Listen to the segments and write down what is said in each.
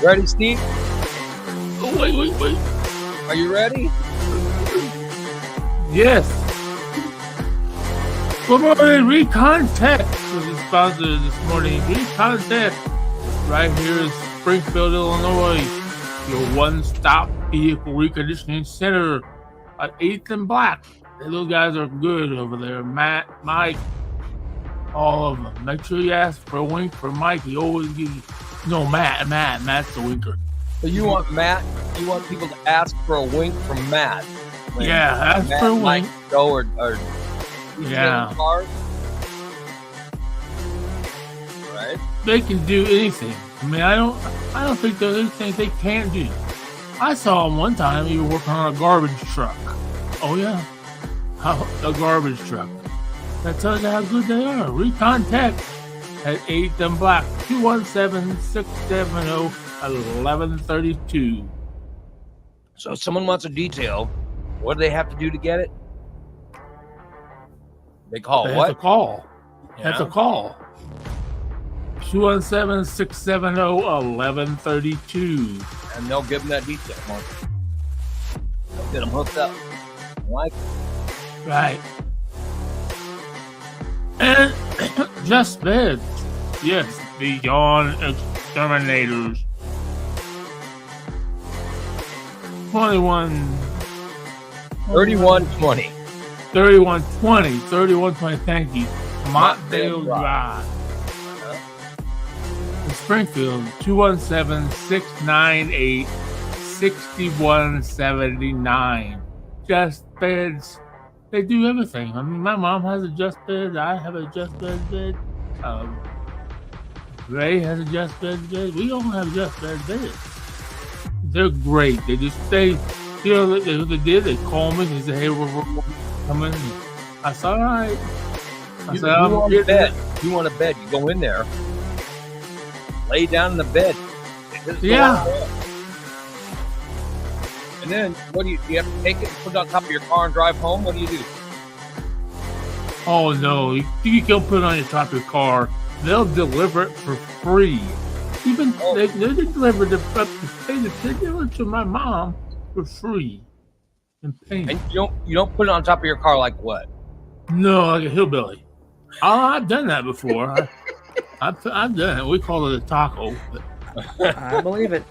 Ready, Steve? Oh, wait. Are you ready? Yes. Good morning, Recontact was the sponsor this morning. Recontact right here in Springfield, Illinois. Your one-stop vehicle reconditioning center at 8th and Black. Those guys are good over there. Matt, Mike, all of them. Make sure you ask for a wink from Mike. He always gives you. No, Matt's the winker. So you want Matt? You want people to ask for a wink from Matt? Yeah, ask for a wink. Go or yeah. Cars? Right. They can do anything. I mean, I don't think there's anything they can't do. I saw him one time. He was working on a garbage truck. Oh yeah, a garbage truck. That tells you how good they are. Recontact at 8th and Black, 217-670-1132. So if someone wants a detail, what do they have to do to get it? They call what? That's a call. Yeah. That's a call. 217-670-1132. And they'll give them that detail. They'll get them hooked up. Like right. And just beds. Yes, beyond exterminators. 3120. 3120. Thank you. Montdale Drive. In Springfield, 217-698-6179. Just beds. They do everything. I mean, my mom has a just bed. I have a just bed. Ray has a just bed. We all have just beds. They're great. They just what they did. They call me. They say, "Hey, we're coming." I said, "All right." I said, "You want a bed? You want a bed? You go in there, lay down in the bed." Yeah. And then what do you have to take it and put it on top of your car and drive home? What do you do? Oh no, you can put it on your top of your car. They'll deliver it for free. Even they deliver it to my mom for free. And you don't put it on top of your car like what? No, like a hillbilly. Oh, I've done that before. I've done it. We call it a taco. I believe it.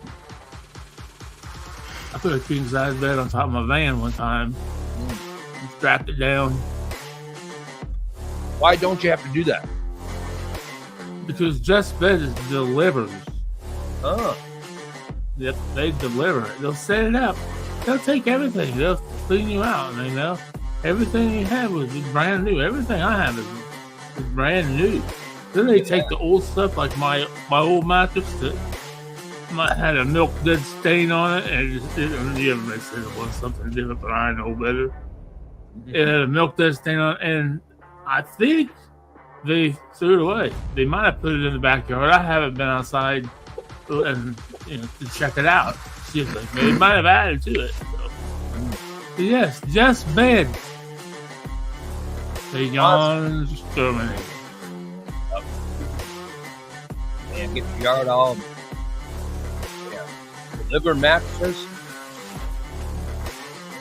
I put a king size bed on top of my van one time. Strapped it down. Why don't you have to do that? Because Just Bed delivers. Oh. Yep, they deliver it. They'll set it up. They'll take everything. They'll clean you out. You know, everything you have was brand new. Everything I have is brand new. Then they take the old stuff, like my old mattress that had a milk dead stain on it, and they said it was something different, but I know better. It had a milk dead stain on it, and I think they threw it away. They might have put it in the backyard. I haven't been outside and to check it out. See if they might have added to it. So yes, Just Bed. Beyond exterminators. And get your yard all deliver mattresses.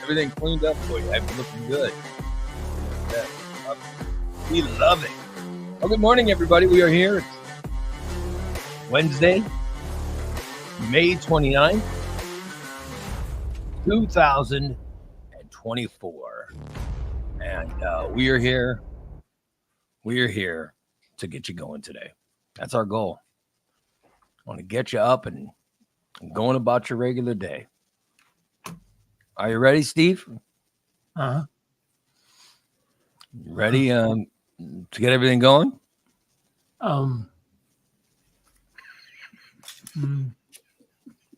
Everything cleaned up for you. Everything looking good. We love it. Well, good morning, everybody. We are here. It's Wednesday, May 29th, 2024. And we are here. We are here to get you going today. That's our goal. I want to get you up and going about your regular day. Are you ready, Steve? Uh-huh. Ready to get everything going?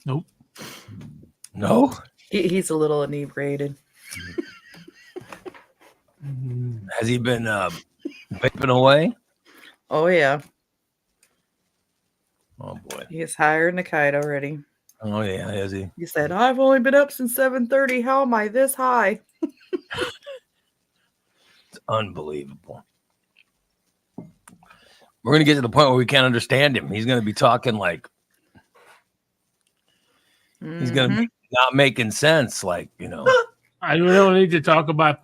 Nope. No? He's a little inebriated. Has he been vaping away? Oh, yeah. Oh, boy. He is higher than a kite already. Oh, yeah, is he? He said, I've only been up since 7:30. How am I this high? It's unbelievable. We're going to get to the point where we can't understand him. He's going to be talking like He's gonna be not making sense, like, you know. I don't need to talk about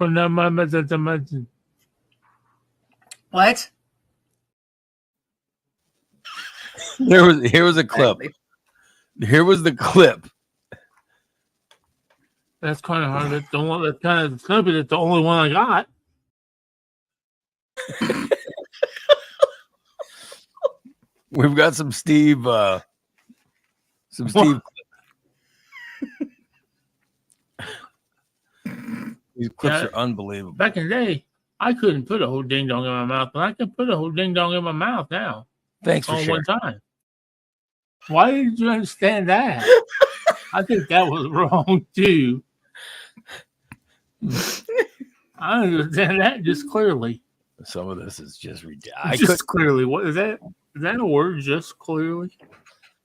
What? Here was a clip. Here was the clip. That's kind of hard. That's the one. That's kind of snippet. It's the only one I got. We've got some Steve. These clips are unbelievable. Back in the day, I couldn't put a whole ding dong in my mouth, but I can put a whole ding dong in my mouth now. Thanks for on sharing. one time. Why didn't you understand that? I think that was wrong too. I understand that just clearly. Some of this is just ridiculous. Just clearly. What is that? Is that a word? Just clearly.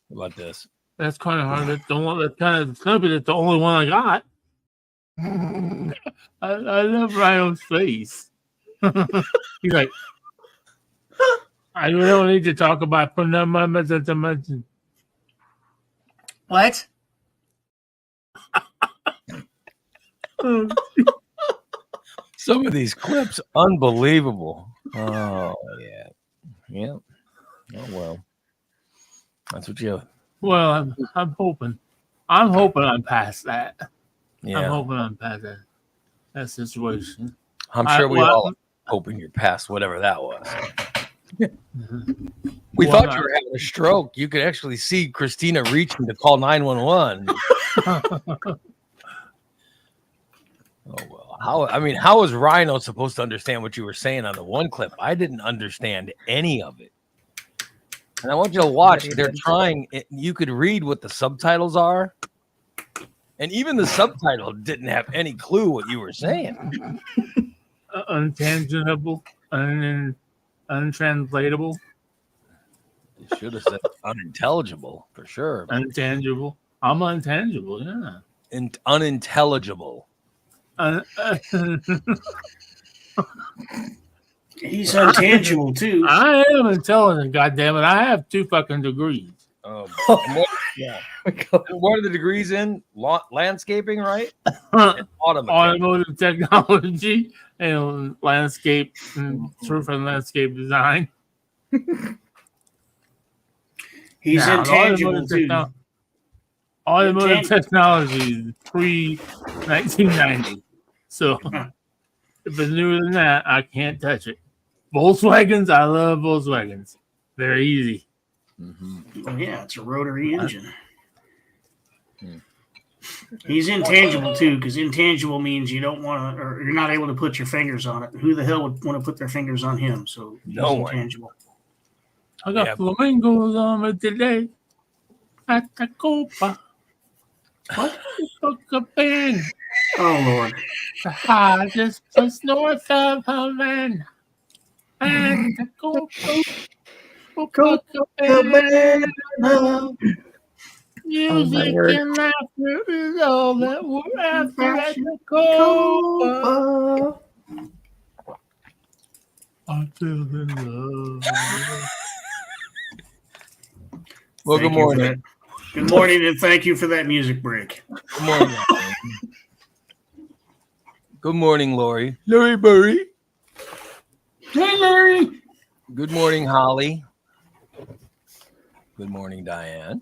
How about this? That's kind of hard. That's the one. That's kind of snippet. It's the only one I got. I love Rhino's face. He's like, I don't need to talk about What? Some of these clips, unbelievable. Oh yeah. Oh well. That's what you. Well, I'm hoping. I'm hoping I'm past that. Yeah. I'm hoping I'm past that situation. I'm sure we all hoping you're past whatever that was. We thought you were having a stroke. You could actually see Christina reaching to call 911. Oh well. How is Rhino supposed to understand what you were saying on the one clip? I didn't understand any of it. And I want you to watch. They're trying. You could read what the subtitles are. And even the subtitle didn't have any clue what you were saying. Untangible, untranslatable. You should have said unintelligible for sure. Untangible. I'm untangible, yeah. And unintelligible. He's intangible too. I am intelligent, goddammit. I have 2 fucking degrees. Yeah. What are the degrees in? Landscaping, right? Automotive technology and landscape and roof and landscape design. He's intangible too. Automotive technology pre-1990. So if it's newer than that, I can't touch it. Volkswagens, I love Volkswagens. They're easy. Mm-hmm. Oh yeah, it's a rotary engine. He's intangible too, because intangible means you don't want to, or you're not able to put your fingers on it. Who the hell would want to put their fingers on him? So he's intangible. I got flamingos on me today at the Copa. What? Oh Lord! The hottest place north of Havana. And the Copa. Music and laughter is all that we're after at the Copa. Until the love. Well, good morning. Good morning, and thank you for that music break. Good morning. Good morning, Lori. Lori Burry. Hey, Larry. Good morning, Holly. Good morning, Diane.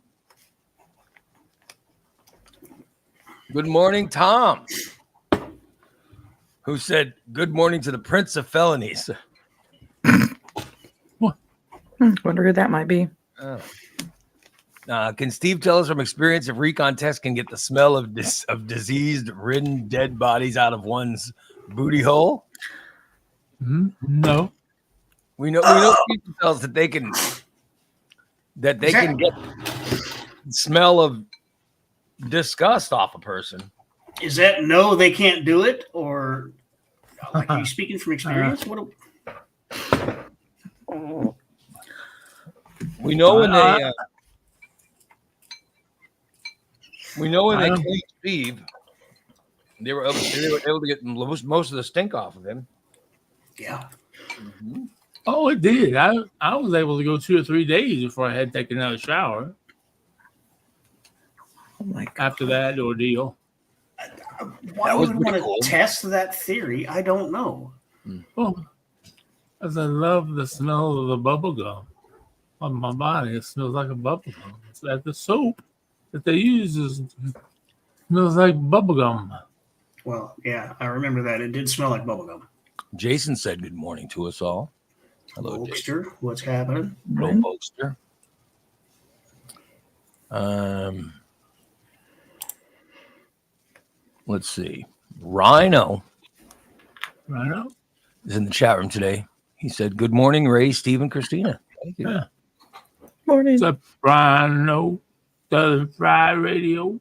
Good morning, Tom, who said good morning to the Prince of Felonies. Wonder who that might be. Can Steve tell us from experience if recon techs can get the smell of diseased, ridden, dead bodies out of one's booty hole? No. We know Steve tells that they can get the smell of disgust off a person. Is that no, they can't do it? Or like, are you speaking from experience? We know when they cleaned Steve, they were able to get most of the stink off of him. Yeah. Mm-hmm. Oh, it did. I was able to go 2 or 3 days before I had taken another shower. Oh my God. after that ordeal. Why That was would we pretty want to cool. test that theory? I don't know. Well, as I love the smell of the bubble gum on my body. It smells like a bubble gum. It's like the soap that they use smells like bubble gum. Well, yeah, I remember that. It did smell like bubblegum. Jason said good morning to us all. Hello, Jason. Bolster, what's happening? Hello, Bolster. Let's see. Rhino Right? is in the chat room today. He said, "Good morning, Ray, Steve, and Christina." Thank you. Yeah. Morning. What's up, Rhino? Southern Fry Radio.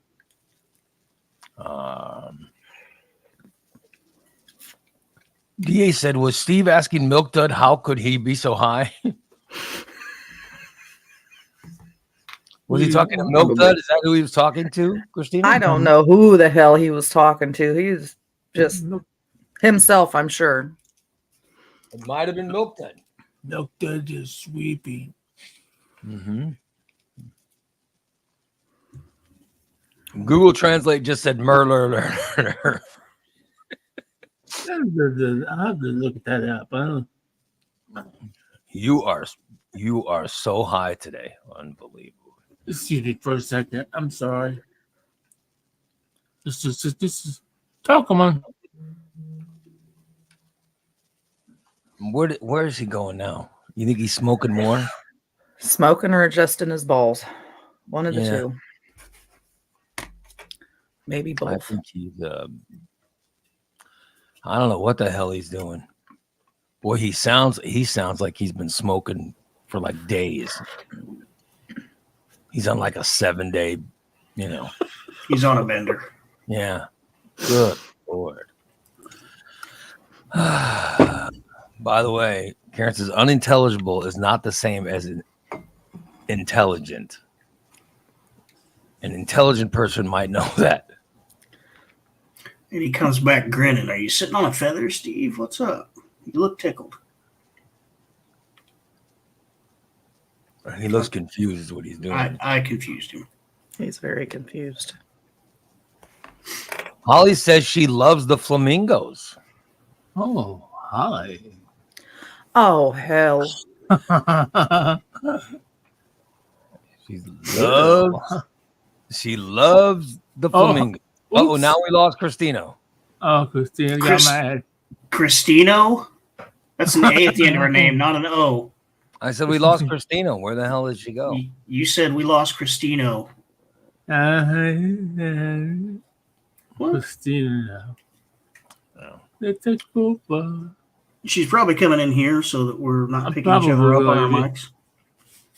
DA said, "Was Steve asking Milk Dud how could he be so high?" Was he talking to Milk Dud? Is that who he was talking to, Christina? I don't know who the hell he was talking to. He's just himself, I'm sure. It might have been Milk Dud. Milk Dud is sweeping. Mm-hmm. Google Translate just said Merler. I'll have to look that up. You are so high today. Unbelievable. Excuse me for a second. I'm sorry. This is talk. Come on. Where is he going now? You think he's smoking more? Smoking or adjusting his balls. One of the Yeah. two. Maybe I both. think he's I don't know what the hell he's doing. Boy, he sounds like he's been smoking for like days. He's on like a 7-day, He's on a bender. Yeah. Good Lord. By the way, Karen says unintelligible is not the same as intelligent. An intelligent person might know that. And he comes back grinning. Are you sitting on a feather, Steve? What's up? You look tickled. He looks confused is what he's doing. I confused him. He's very confused. Holly says she loves the flamingos. Oh, hi. Oh, hell. She loves the flamingo. Oh, now we lost Christina. Oh, Christina got mad. Christino? That's an A at the end of her name, not an O. I said we lost Christina. Where the hell did she go? You said we lost Christino. Christina. Oh. They take over. She's probably coming in here so that we're not picking each probably other up on our really- mics.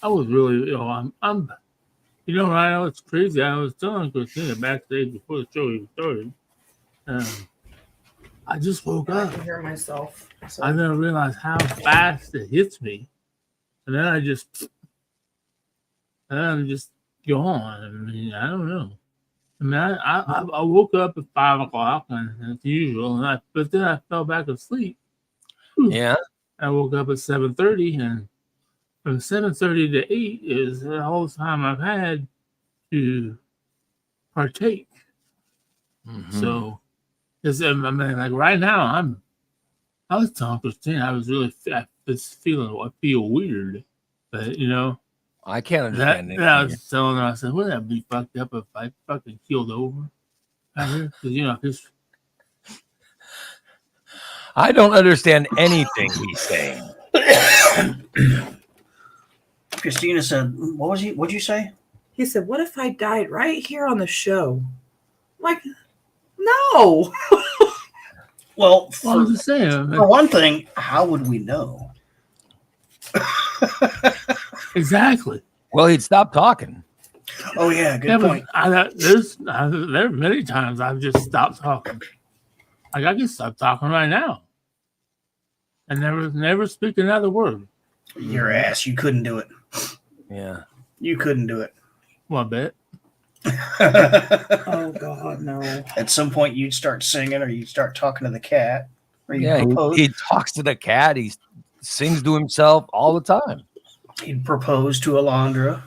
I was really, I'm, I know it's crazy. I was telling Christina backstage before the show even started. I just woke I up. can hear myself. So. I never realized how fast it hits me, and then I'm just gone. I mean, I don't know. I mean, I woke up at 5 o'clock, and as usual, but then I fell back asleep. Yeah. I woke up at 7:30, and from 7:30 to 8 is the whole time I've had to partake. Mm-hmm. So, I mean, like right now, I was telling Christina, I feel weird, but I can't understand that I was telling her, I said, wouldn't that be fucked up if I fucking keeled over out here? Because I don't understand anything he's saying. Christina said, what'd you say? He said, what if I died right here on the show? I'm like, no. I Well, was just saying. for one thing, how would we know? Exactly. Well, he'd stop talking. Oh, yeah, good point. There are many times I've just stopped talking. Like I can stop talking right now. And never speak another word. Your ass, you couldn't do it. Yeah. You couldn't do it. Well, I bet. Oh, God, no. At some point, you'd start singing or you'd start talking to the cat. Or Yeah, he talks to the cat. He sings to himself all the time. He'd propose to Alondra.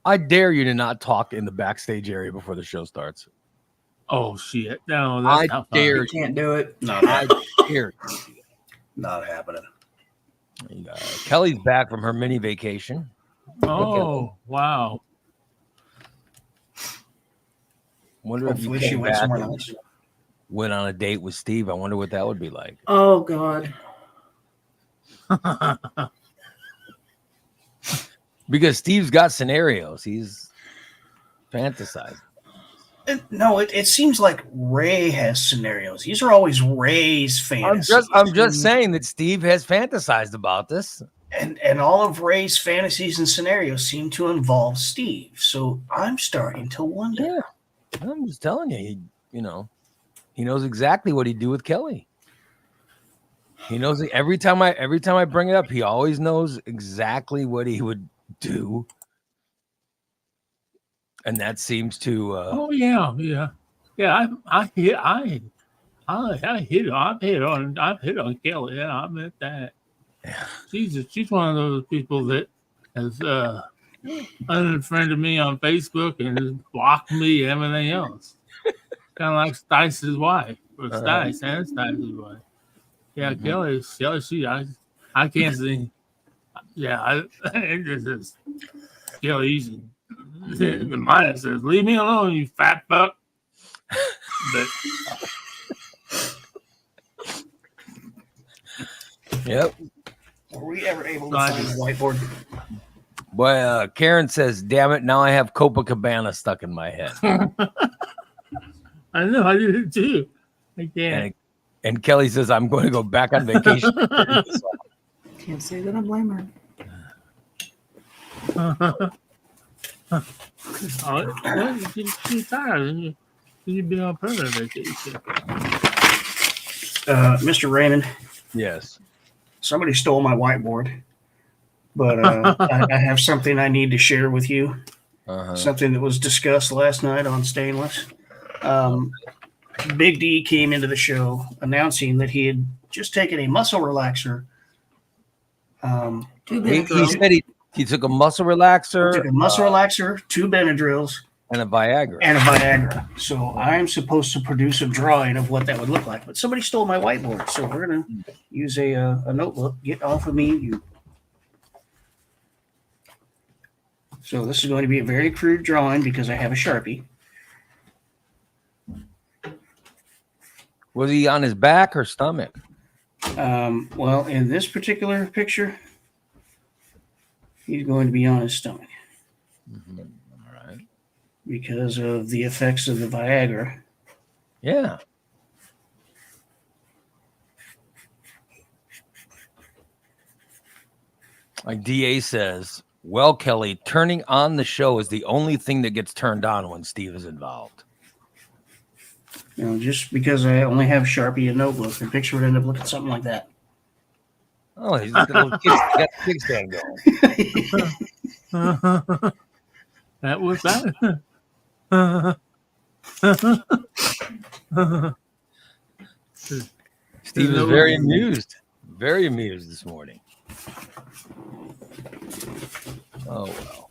I dare you to not talk in the backstage area before the show starts. Oh shit! No, that's not fun. dare You can't do it. Not I happening. dare Not happening. you. Kelly's back from her mini vacation. Oh wow! Wonder if you Hopefully she came went back somewhere and else. went on a date with Steve. I wonder what that would be like. Oh God. Because Steve's got scenarios. He's fantasizing. No, it seems like Ray has scenarios. These are always Ray's fantasies. I'm just saying that Steve has fantasized about this. And all of Ray's fantasies and scenarios seem to involve Steve. So I'm starting to wonder. Yeah, I'm just telling you. He knows exactly what he'd do with Kelly. He knows it. Every time I bring it up, he always knows exactly what he would do, and that seems to. Oh yeah. I've hit on Kelly. Yeah, I admit that. She's one of those people that has unfriended me on Facebook and has blocked me. Everything else, kind of like Stice's wife, or Stice and Stice's wife. Yeah, Kelly, I can't see. Yeah, it just is Kelly easy. The minus says, "Leave me alone, you fat fuck." But Yep. Were we ever able to find the whiteboard? Boy, Karen says, "Damn it! Now I have Copacabana stuck in my head." I know I did it too. I can't. And Kelly says, "I'm going to go back on vacation." Can't say that I blame her. She's tired. You've been on permanent vacation. Mr. Raymond, Yes. somebody stole my whiteboard, but I have something I need to share with you. Something that was discussed last night on Stainless. Big D came into the show announcing that he had just taken a muscle relaxer. He said he took a muscle relaxer, Took a muscle relaxer, 2 Benadryls, and a Viagra. So I'm supposed to produce a drawing of what that would look like. But somebody stole my whiteboard, so we're gonna use a notebook. Get off of me, you. So this is going to be a very crude drawing because I have a Sharpie. Was he on his back or stomach? Well, in this particular picture, he's going to be on his stomach. All right. Because of the effects of the Viagra. Yeah. Like DA says, well, Kelly, turning on the show is the only thing that gets turned on when Steve is involved. You know, just because I only have Sharpie and notebook, the picture would end up looking something like that. Oh, he's got a little got the big stand going. That was that. Steve is very amused this morning. Oh well.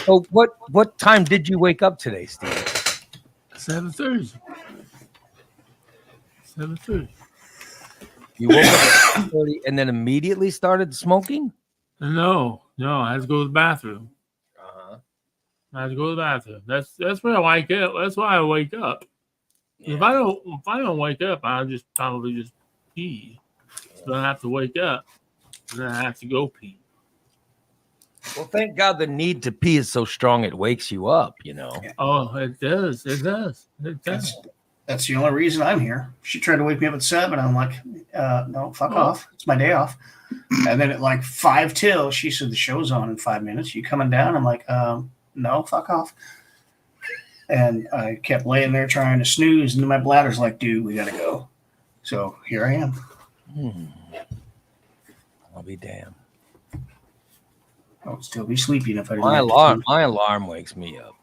So what time did you wake up today, Steve? 7:30. 7:30. You woke up at 7:30 and then immediately started smoking? No, I had to go to the bathroom. I had to go to the bathroom. That's where I wake up. That's why I wake up. Yeah. If I don't wake up, I'll just probably just pee. So I have to wake up, and then I have to go pee. Well, thank God the need to pee is so strong it wakes you up, you know. Oh, it does. It does. That's the only reason I'm here. She tried to wake me up at 7. I'm like, no, fuck off. It's my day off. And then at like 5 till, she said the show's on in 5 minutes. You coming down? I'm like, no, fuck off. And I kept laying there trying to snooze, and then my bladder's like, dude, we gotta go. So here I am. I'll be damned. I would still be sleeping if I didn't. My alarm wakes me up.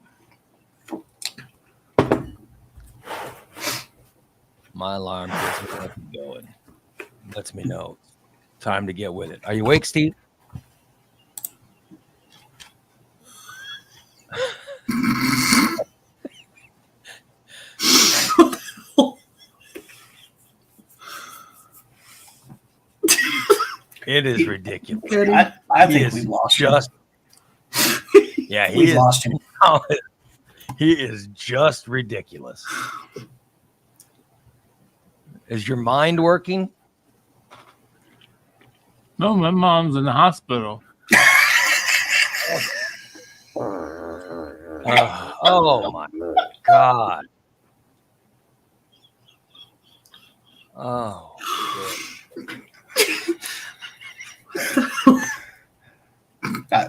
My alarm gets me up and going. Lets me know time to get with it. Are you awake, Steve? It is ridiculous. I He think is we've lost just. him. Yeah, he We've is. lost him. He is just ridiculous. Is your mind working? No, my mom's in the hospital. Oh my God. Oh shit.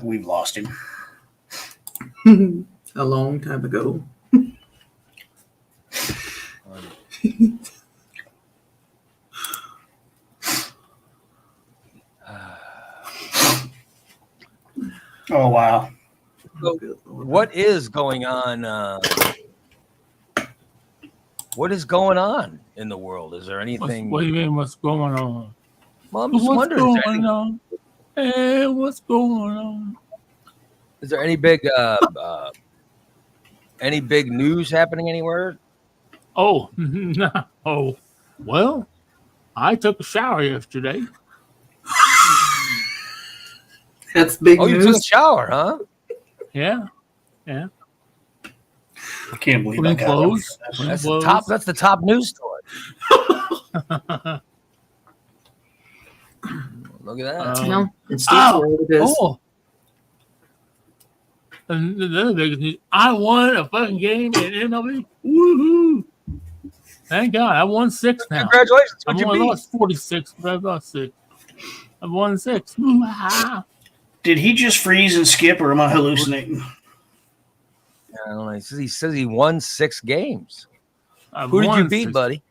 We've lost him. A long time ago. Oh wow. So, what is going on? What is going on in the world? Is there anything? What do you mean? What's going on? Well, I'm just What's wondering. going on? Hey, what's going on? Is there any big news happening anywhere? Oh, no. Oh, well, I took a shower yesterday. That's big Oh, you took a news. shower, huh? Yeah. I can't believe Putting I got clothes. one. That's the top news story. Look at that. No, it's Steve's world it is. Oh. And the other big news, I won a fucking game in MLB. Woohoo! Thank God, I won 6 now. Congratulations. I What'd you only beat? lost 46, but I lost 6. I've won 6. Ooh-ah. Did he just freeze and skip, or am I hallucinating? I don't know. He says he won 6 games. I've Who did you won beat, 6. buddy?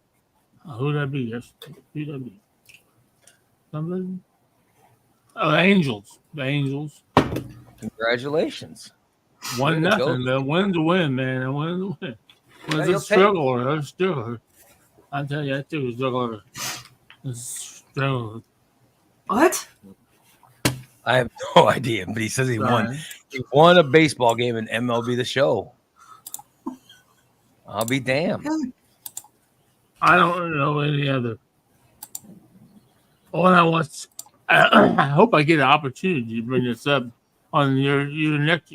Who did I beat? Who did I beat? Somebody? Oh, the Angels. The Angels. Congratulations. One Way to go. nothing. The win's a win, man. The win's a win. Was you'll a struggler. A struggler. I tell you, that too was a struggler. A struggler. What? I have no idea, but he says he won. He won a baseball game in MLB The Show. I'll be damned. I don't know any other. All I want, I hope I get an opportunity to bring this up on your next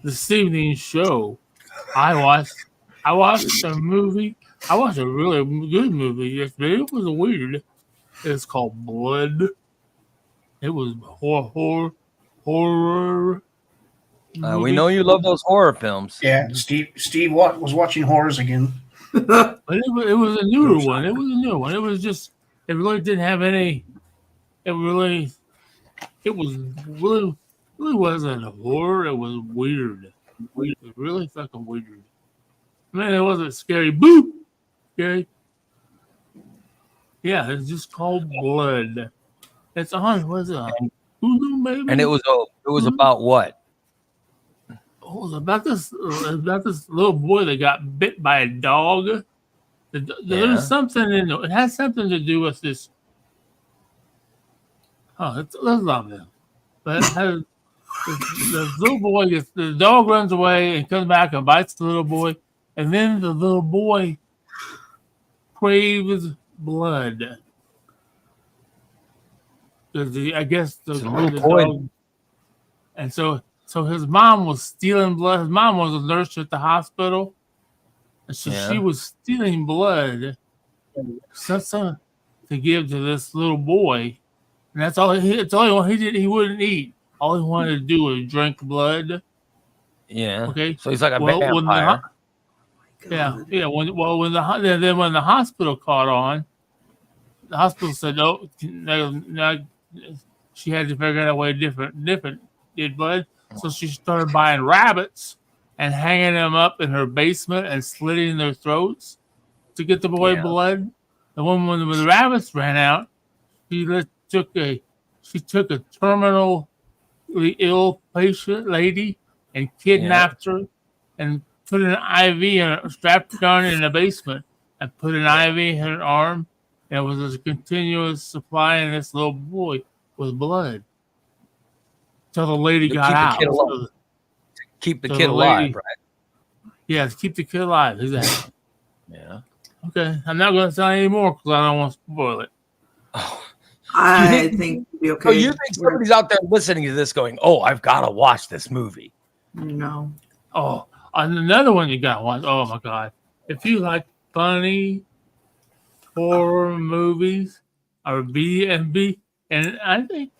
this evening's show. I watched a movie. I watched a really good movie yesterday. It was weird. It's called Blood. It was horror. We know you love those horror films. Yeah, Steve was watching horrors again. But it was a newer one. It was a new one. It was just, it really didn't have any, it was really wasn't a horror. It was weird. It was really fucking weird. Man, it wasn't scary. Boo! Scary. Yeah, it's just called Blood. It's on, what's it on? Hulu, maybe? And it was about what? Oh, it was about this little boy that got bit by a dog. There's something in it. It has something to do with this. Oh, let's love them. But it has, the little boy the dog runs away and comes back and bites the little boy, and then the little boy craves blood. I guess the dog, and so his mom was stealing blood. His mom was a nurse at the hospital, and so she was stealing blood to give to this little boy, and that's all. It's all he did. He wouldn't eat. All he wanted to do was drink blood. Yeah. Okay. So he's like a vampire. When the hospital caught on, the hospital said no. She had to figure out a way different did blood. So she started buying rabbits and hanging them up in her basement and slitting their throats to get the boy blood. And when the rabbits ran out, she took a terminally ill patient lady and kidnapped her and put an IV in her, strapped her down in the basement and put an IV in her arm. And it was a continuous supply in this little boy with blood. Till the lady got out. Keep the kid alive, right? Yeah, to keep the kid alive. Exactly. Yeah. Okay, I'm not going to tell you anymore because I don't want to spoil it. Oh. I think it'll be okay. So you think somebody's out there listening to this going, "Oh, I've got to watch this movie"? No. Oh, and another one you got to watch. Oh my God! If you like funny horror movies or B&B, and I think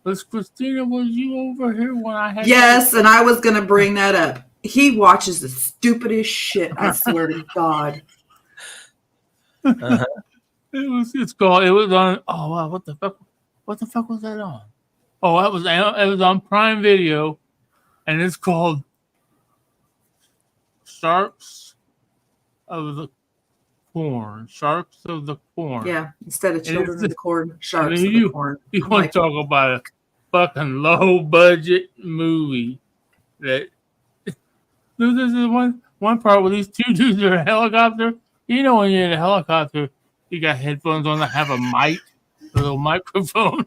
Christina, was you over here when I had? Yes, and I was gonna bring that up. He watches the stupidest shit. I swear to God. Uh-huh. It's called. It was on. Oh wow! What the fuck? What the fuck was that on? Oh, it was on Prime Video, and it's called Sharks of the Corn. Sharks of the Corn. Yeah, instead of children of the corn, sharks I mean, of the corn. You I'm want like, to talk about a fucking low budget movie that this is one part where these two dudes are in a helicopter. You know, when you're in a helicopter, you got headphones on that have a mic, a little microphone.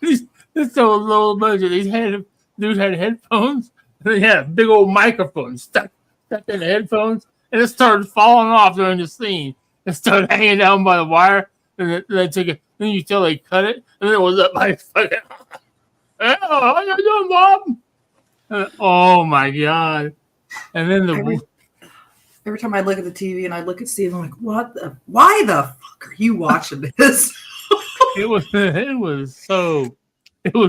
It's so low budget. Dudes had headphones, and they had a big old microphone stuck in the headphones, and it started falling off during the scene. It started hanging down by the wire, and then then you tell they cut it, and then it was up by fucking. Oh, how you doing, Bob? Oh my God! And then every time I look at the TV and I look at Steve, I'm like, why the fuck are you watching this? it was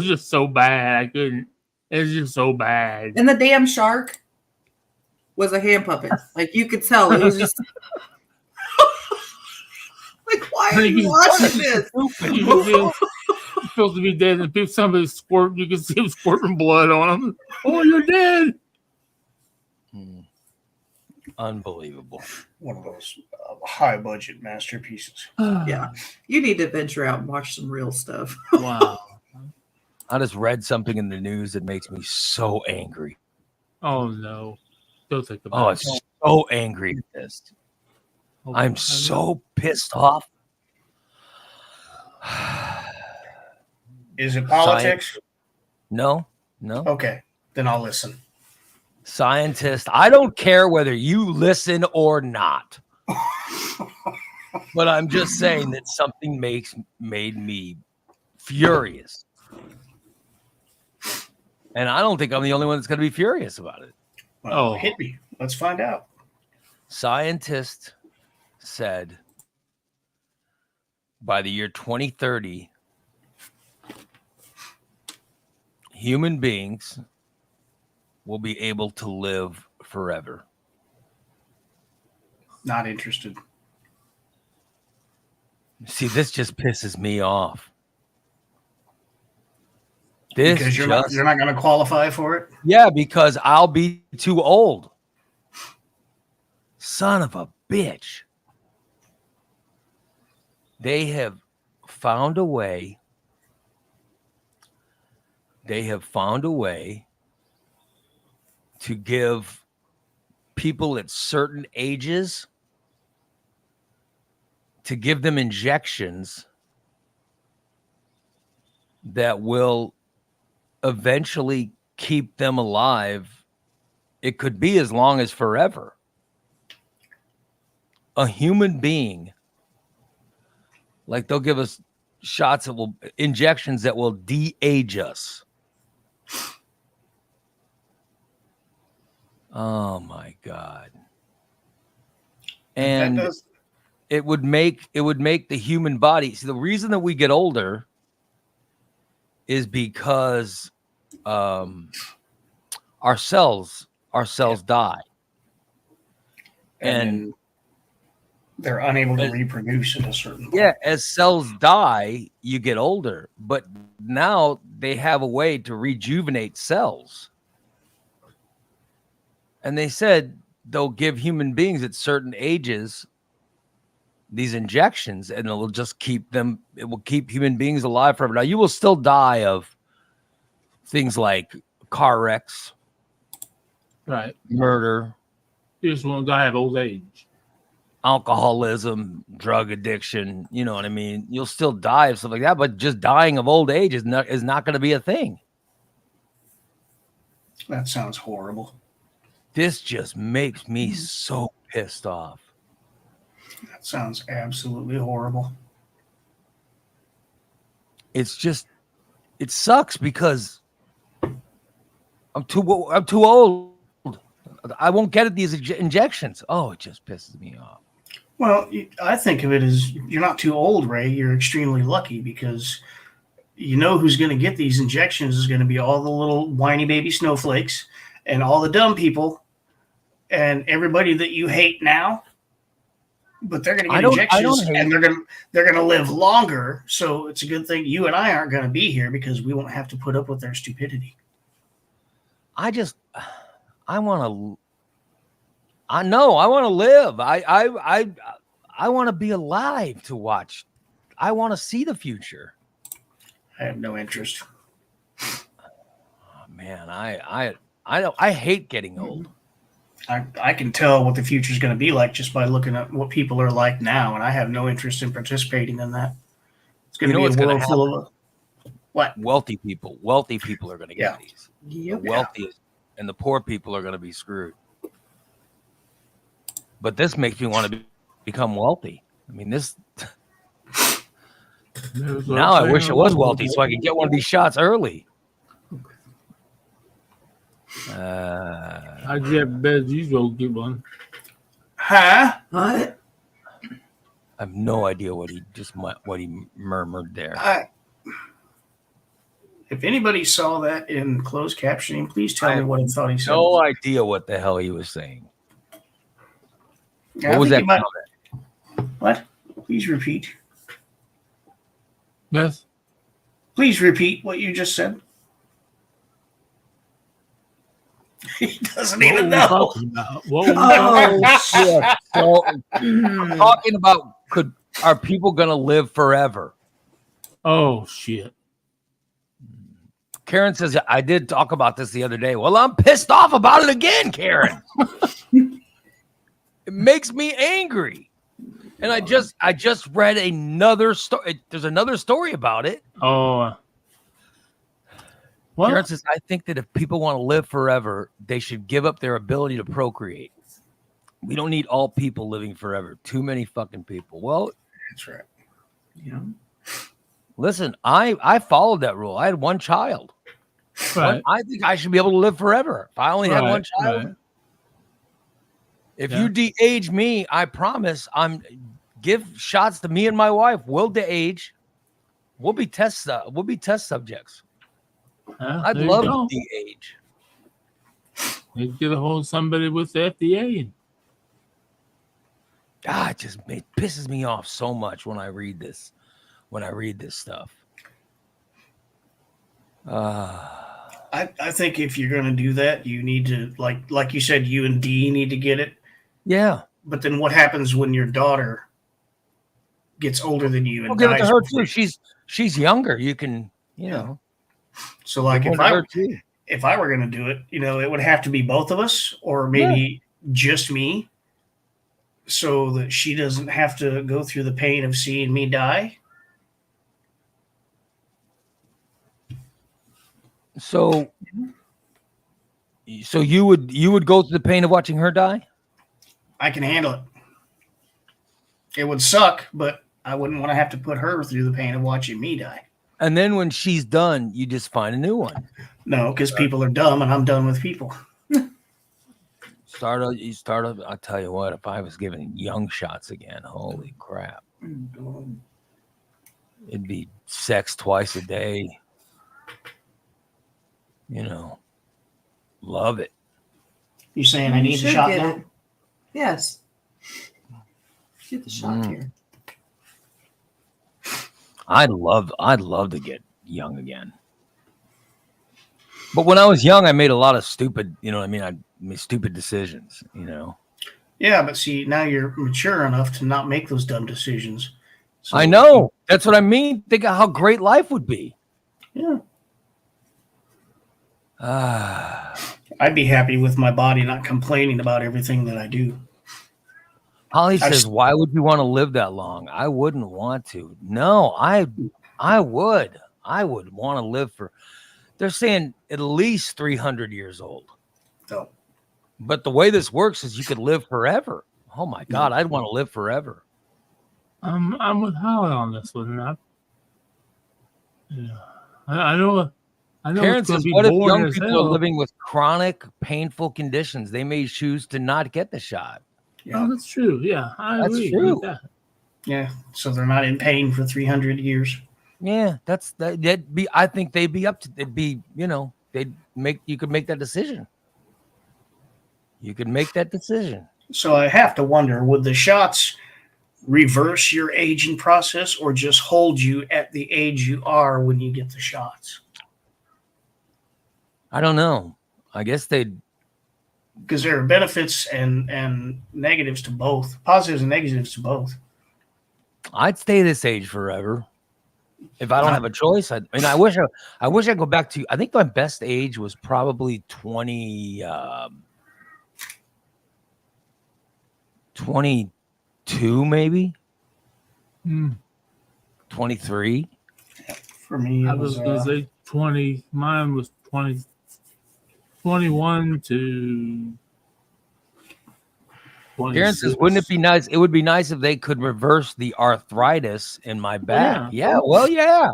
just so bad. I couldn't. It was just so bad. And the damn shark was a hand puppet. Like you could tell it was just like, why are you watching this? You're supposed to be dead, and if somebody squirt, you can see him squirting blood on him. Oh, you're dead. Unbelievable. One of those high budget masterpieces. Yeah, you need to venture out and watch some real stuff. Wow. I just read something in the news that makes me so angry. Oh no! Don't think about Oh, it. I'm so angry at this. I'm so pissed off. Is it politics? No. Okay, then I'll listen. Scientist, I don't care whether you listen or not. But I'm just saying that something made me furious. And I don't think I'm the only one that's going to be furious about it. Well, hit me. Let's find out. Scientists said by the year 2030, human beings will be able to live forever. Not interested. See, this just pisses me off. Because you're not going to qualify for it? Yeah, because I'll be too old. Son of a bitch. They have found a way. To give people at certain ages, to give them injections that will eventually keep them alive. It could be as long as forever. A human being, like they'll give us injections that will de-age us. Oh my God. And it would make the human body. See, the reason that we get older is because our cells die. And they're unable to reproduce at a certain point. Yeah, as cells die, you get older. But now they have a way to rejuvenate cells. And they said they'll give human beings at certain ages these injections, and it will keep human beings alive forever. Now, you will still die of things like car wrecks, right, murder. You just won't die of old age. Alcoholism, drug addiction, you know what I mean? You'll still die of stuff like that, but just dying of old age is not going to be a thing. That sounds horrible. This just makes me so pissed off. That sounds absolutely horrible. It's just, it sucks because I'm too old. I won't get these injections. Oh, it just pisses me off. Well, I think of it as you're not too old, Ray. You're extremely lucky because you know who's going to get these injections is going to be all the little whiny baby snowflakes and all the dumb people and everybody that you hate now. But they're going to get injections and they're going to live longer. So it's a good thing you and I aren't going to be here because we won't have to put up with their stupidity. I want to live. I want to be alive to watch. I want to see the future. I have no interest. Oh, man, I hate getting old. I can tell what the future is going to be like just by looking at what people are like now, and I have no interest in participating in that. It's going to be a world full of what? Wealthy people. Wealthy people are going to get these. Yep. The wealthiest and the poor people are going to be screwed. But this makes me want to become wealthy. I mean, this. Now I wish I was wealthy so I could get one of these shots early. I'd get better as usual. Get one. Huh? What? I have no idea what he murmured there. If anybody saw that in closed captioning, please tell me what he thought he said. No idea what the hell he was saying. Yeah, what was that? What? Please repeat. Yes. Please repeat what you just said. He doesn't even know. Oh, shit. So, I'm talking about are people going to live forever? Oh, shit. Karen says, I did talk about this the other day. Well, I'm pissed off about it again, Karen. It makes me angry. And I just read another story. There's another story about it. Oh. What? Karen says, I think that if people want to live forever, they should give up their ability to procreate. We don't need all people living forever. Too many fucking people. Well, that's right. Yeah. Listen, I followed that rule. I had one child. Right. I think I should be able to live forever. If I only had one child. Right. If you de-age me, I promise give shots to me and my wife. We'll de-age. We'll be test subjects. I'd love to de-age. You get a hold of somebody with the FDA. It pisses me off so much when I read this. Stuff. I think if you're going to do that, you need to, like you said, you and Dee need to get it. Yeah. But then what happens when your daughter gets older than you? We'll give it to her too. She's younger. You can, you know. So like if I were going to do it, it would have to be both of us or maybe just me so that she doesn't have to go through the pain of seeing me die. So you would go through the pain of watching her die? I can handle it. It would suck, but I wouldn't want to have to put her through the pain of watching me die. And then when she's done, you just find a new one. No, because people are dumb and I'm done with people. You start. I'll tell you what, if I was given young shots again, holy crap. It'd be sex twice a day. Love it. You saying I need the shot now? Yes. Get the shot here. I'd love to get young again. But when I was young, I made a lot of stupid, I made stupid decisions, Yeah, but see, now you're mature enough to not make those dumb decisions. So I know. That's what I mean. Think of how great life would be. Yeah. I'd be happy with my body not complaining about everything that I do. Holly says, why would you want to live that long? I wouldn't want to. No, I would. I would want to live they're saying at least 300 years old. Oh. But the way this works is you could live forever. Oh my God, I'd want to live forever. I'm with Holly on this one. I know. Karen it's going says, to be what if boring young as people hell. are living with chronic, painful conditions? They may choose to not get the shot. Oh, that's true. Yeah, I That's agree true. with that. Yeah, so they're not in pain for 300 years. Yeah, that'd be. I think they'd be up to. They'd be. They'd make. You could make that decision. You could make that decision. So I have to wonder, would the shots reverse your aging process or just hold you at the age you are when you get the shots? I don't know. I guess they'd. Because there are benefits and negatives to both, positives and negatives to both. I'd stay this age forever. If I don't have a choice, I wish I go back to. I think my best age was probably 22, maybe 23. For me, I it was was going to say 20. Mine was 20, 21 to. Karen says, wouldn't it be nice? It would be nice if they could reverse the arthritis in my back. Yeah. Well, yeah.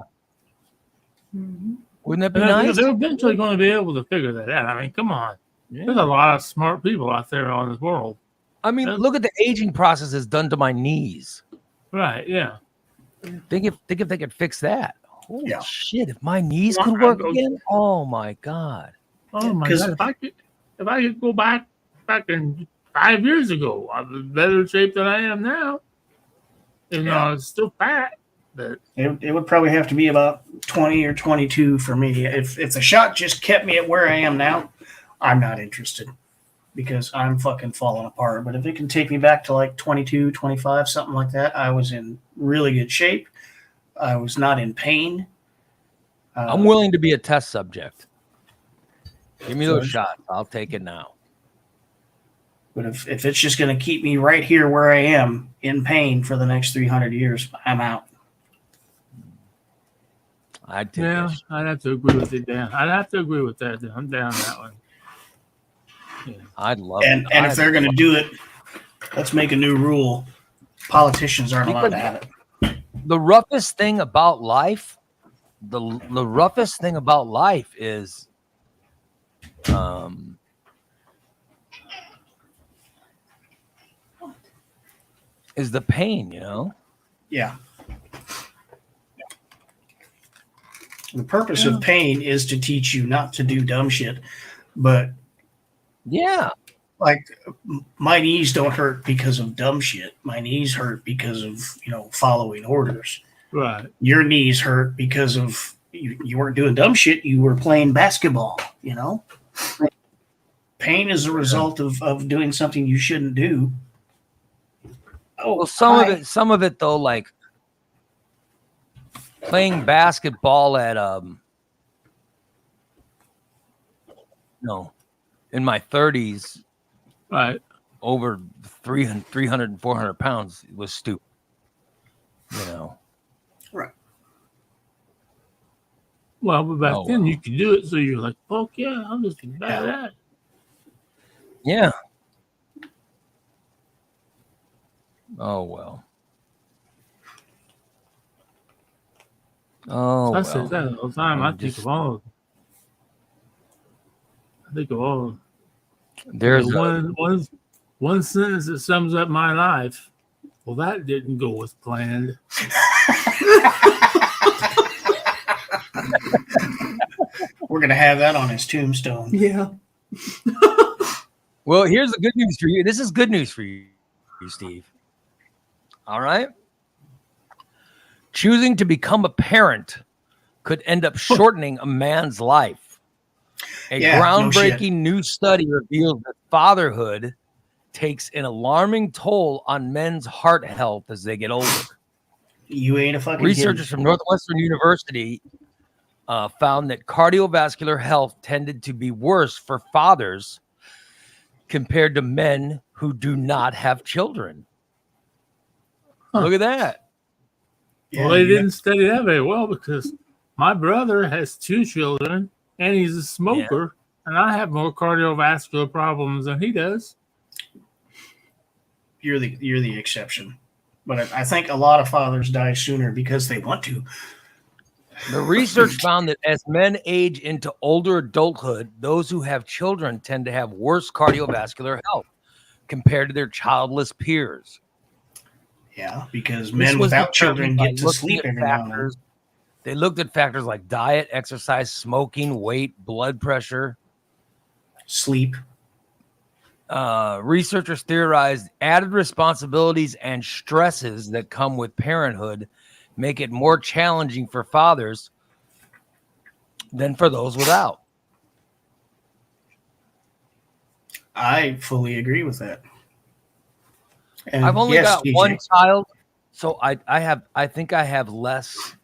Mhm. Wouldn't that be nice? They're eventually going to be able to figure that out. I mean, come on. Yeah. There's a lot of smart people out there on this world. I mean, look at the aging process has done to my knees. Right, yeah. Think if they could fix that. Holy shit! If my knees Well, could work again, oh my God! Oh my God! If I could go back in 5 years ago, I'm in better shape than I am now. You know, it's still fat, but it would probably have to be about 20 or 22 for me. If the shot just kept me at where I am now, I'm not interested because I'm fucking falling apart. But if it can take me back to like 22, 25, something like that, I was in really good shape. I was not in pain. I'm willing to be a test subject. Give me those shots. I'll take it now. But if it's just going to keep me right here where I am in pain for the next 300 years, I'm out. I'd take yeah, I'd have to agree with it, Dan. I'd have to agree with that. I'm down that one. Yeah. I'd love it. And if they're going to do it, let's make a new rule. Politicians aren't allowed to have it. The roughest thing about life, the roughest thing about life is the pain, Yeah. The purpose of pain is to teach you not to do dumb shit. But like my knees don't hurt because of dumb shit. My knees hurt because of, following orders. Right. Your knees hurt because of you weren't doing dumb shit. You were playing basketball, Pain is a result of doing something you shouldn't do. Oh, well, some of it though, like playing basketball at in my 30s, right, over 300 and 400 pounds was stupid, Right. Well, but back then you could do it, so you're like, fuck yeah, I'm just badass. Yeah. Oh well. Oh, I say that all the time. I think of all. There's one sentence that sums up my life. Well, that didn't go as planned. We're gonna have that on his tombstone. Yeah. Well, here's the good news for you. This is good news for you, Steve. All right. Choosing to become a parent could end up shortening a man's life. A groundbreaking new study reveals that fatherhood takes an alarming toll on men's heart health as they get older. You ain't a fucking Researchers kid. from Northwestern University found that cardiovascular health tended to be worse for fathers compared to men who do not have children. Look at that. Well, they didn't study that very well because my brother has 2 children and he's a smoker And I have more cardiovascular problems than he does. You're the exception. But I think a lot of fathers die sooner because they want to. The research found that as men age into older adulthood, those who have children tend to have worse cardiovascular health compared to their childless peers. Yeah, because This men was without determined children by get to looking sleep at every now and then. factors. They looked at factors like diet, exercise, smoking, weight, blood pressure. Sleep. Researchers theorized added responsibilities and stresses that come with parenthood make it more challenging for fathers than for those without. I fully agree with that. And I've only yes, got DJ, one child, so I think I have less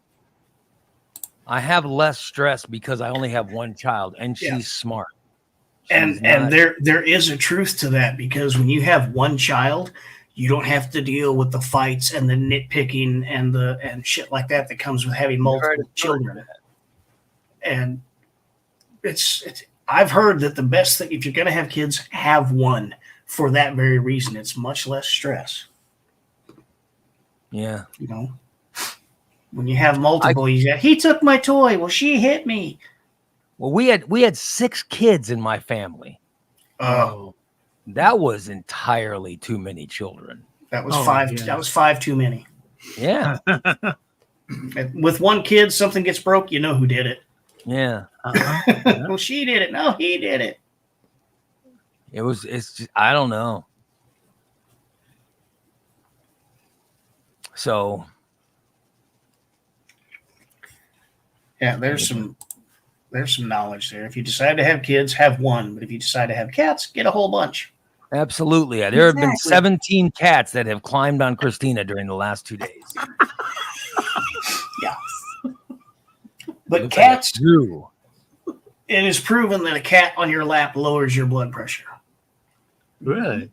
stress because I only have one child, and she's Yeah. smart. And there is a truth to that, because when you have one child, you don't have to deal with the fights and the nitpicking and shit like that comes with having multiple children. And it's I've heard that the best thing, if you're going to have kids, have one for that very reason. It's much less stress. Yeah. You know, when you have multiple, he took my toy. Well, she hit me. Well, we had 6 kids in my family. Oh, That was entirely too many children. That was Oh, 5. yeah. That was 5 too many. Yeah. With one kid, something gets broke. You know who did it. Yeah. Well, she did it. No, he did it. It's just, I don't know. So Yeah, there's some knowledge there. If you decide to have kids, have one. But if you decide to have cats, get a whole bunch. absolutely. There have been Exactly. 17 cats that have climbed on Christina during the last 2 days. Yeah. But Looks like a cats, zoo. it is proven that a cat on your lap lowers your blood pressure. really?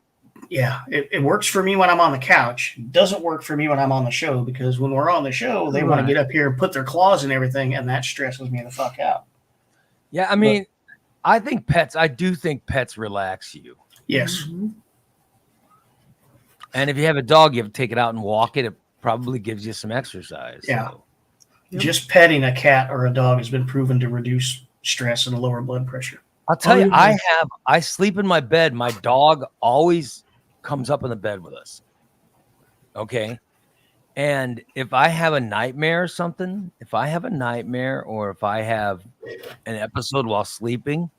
Yeah, it works for me when I'm on the couch. It doesn't work for me when I'm on the show, because when we're on the show, they want to Right. get up here and put their claws and everything, and that stresses me the fuck out. Yeah, I mean, I do think pets relax you. Yes. Mhm. And if you have a dog, you have to take it out and walk it. It probably gives you some exercise. Yeah. So. Yep. Just petting a cat or a dog has been proven to reduce stress and lower blood pressure. I'll tell you, yeah. I sleep in my bed. My dog always comes up in the bed with us. Okay. And if I have a nightmare or something, or if I have an episode while sleeping,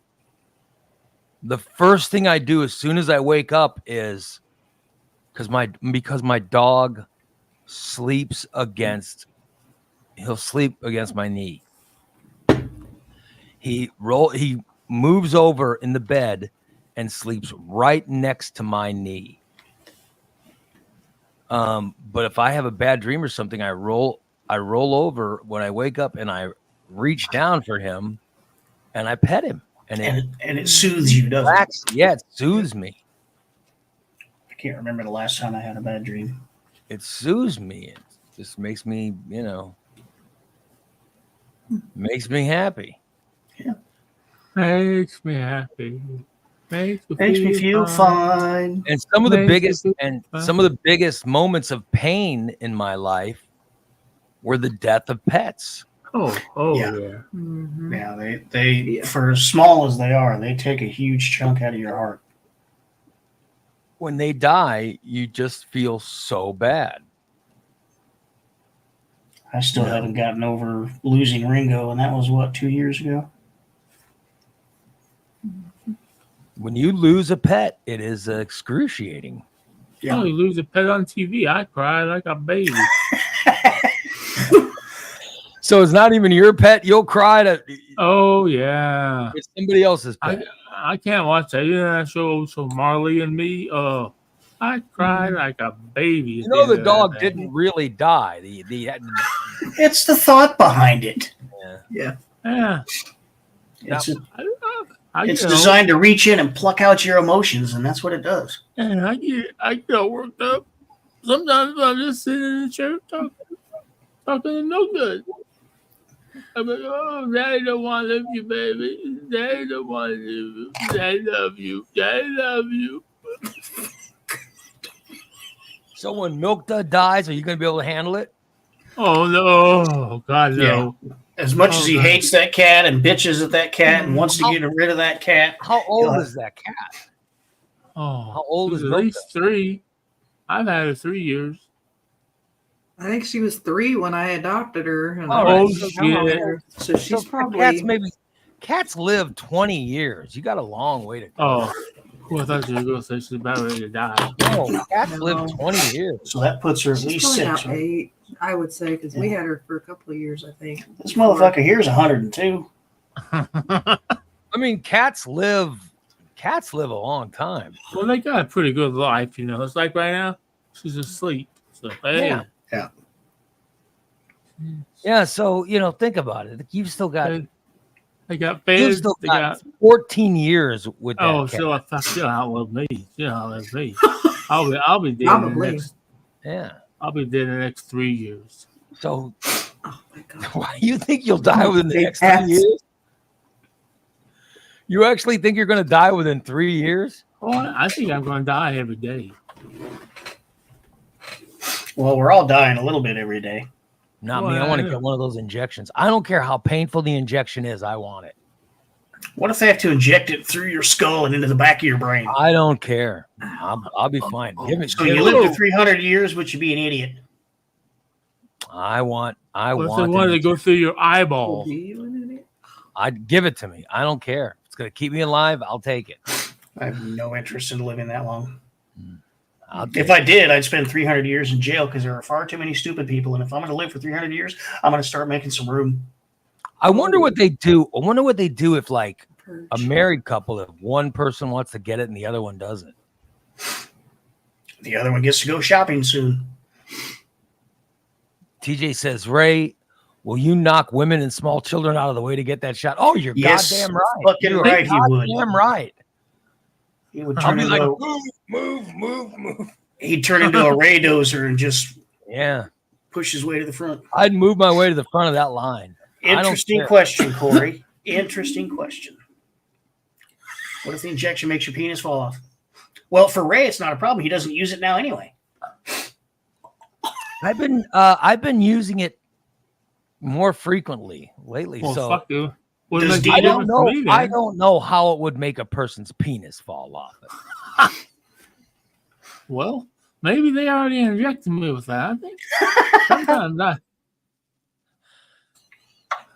the first thing I do as soon as I wake up is because my dog he'll sleep against my knee. He moves over in the bed and sleeps right next to my knee. But if I have a bad dream or something, I roll over when I wake up and I reach down for him and I pet him and it soothes you, doesn't it? yeah, it soothes me. I can't remember the last time I had a bad dream. It soothes me. It just makes me, makes me happy. Makes me happy. Makes Makes me feel fine. And some of the Makes me biggest moments of pain in my life were the death of pets. Oh, Yeah. yeah. Mhm. Yeah, they for as small as they are, they take a huge chunk out of your heart. When they die, you just feel so bad. I still Yeah. haven't gotten over losing Ringo, and that was what, 2 years ago? When you lose a pet, it is excruciating. Yeah. Oh, you lose a pet on TV. I cry like a baby. So it's not even your pet. You'll cry to Oh, yeah. it's somebody else's pet. I can't watch that. You know that show, so Marley and Me? Oh, I cried like a baby. You know the dog didn't really die. It's the thought behind it. Yeah. Yeah. It's designed to reach in and pluck out your emotions, and that's what it does. And I get all worked up. Sometimes I'm just sitting in the chair talking to no good. I'm like, oh, Daddy don't want to live you, baby. Daddy don't want to live you. Daddy love you. Daddy love you. So when Milk Dud dies, are you going to be able to handle it? Oh no, God no. Yeah. As much as he God. hates that cat and bitches at that cat and wants to get rid of that cat. How old is that cat? Oh, How old she's is at Milk least 3. I've had her 3 years. I think she was 3 when I adopted her. And All I right. was shit. younger, so she's So probably cats live 20 years. You got a long way to go. Oh, well, I thought you were going to say she's about ready to die. No, cats No. live 20 years. So that puts her at she's least probably 6. about Right? 8, I would say, because we had her for a couple of years, I think. This motherfucker here's 102. I mean, cats live a long time. Well, they got a pretty good life, you know. It's like right now, she's asleep. So, hey. Yeah. Yeah, so think about it. You've still got They got beds. They got 14 years with that. oh, cat. she'll outlive me. She'll outlive me. I'll be dead in the Probably. next. Yeah. I'll be dead in the next 3 years. So Oh my God. why do you think you'll die within the Big next 3 cats. years? You actually think you're going to die within 3 years? Oh, I think I'm going to die every day. Well, we're all dying a little bit every day. Not Well, me. I want I to know. get one of those injections. I don't care how painful the injection is. I want it. What if they have to inject it through your skull and into the back of your brain? I don't care. I'll be fine. Give it. So give you it- live to 300 years, but you'd be an idiot. I want. What if they an wanted to go through your Will eyeball? be you in it? I'd give it to me. I don't care. It's going to keep me alive. I'll take it. I have no interest in living that long. I'll If I did, I'd spend 300 years in jail because there are far too many stupid people. And if I'm going to live for 300 years, I'm going to start making some room. I wonder what they do. I wonder what they do if, like, Perch. a married couple, if one person wants to get it and the other one doesn't. The other one gets to go shopping soon. TJ says, Ray, will you knock women and small children out of the way to get that shot? Oh, you're Yes, goddamn right. fucking You're right he would. goddamn right. He would I'll turn be into like, a, move. he'd turn into a Ray dozer and just Yeah. push his way to the front. I'd move my way to the front of that line. I don't Interesting care. question, Corey. Interesting question. What if the injection makes your penis fall off? Well, for Ray, it's not a problem. He doesn't use it now anyway. I've been using it more frequently lately. Well, so fuck you. What Does makes a I Dino- don't difference know. to me, then? I don't know how it would make a person's penis fall off. Well, maybe they already injected me with that. I think sometimes I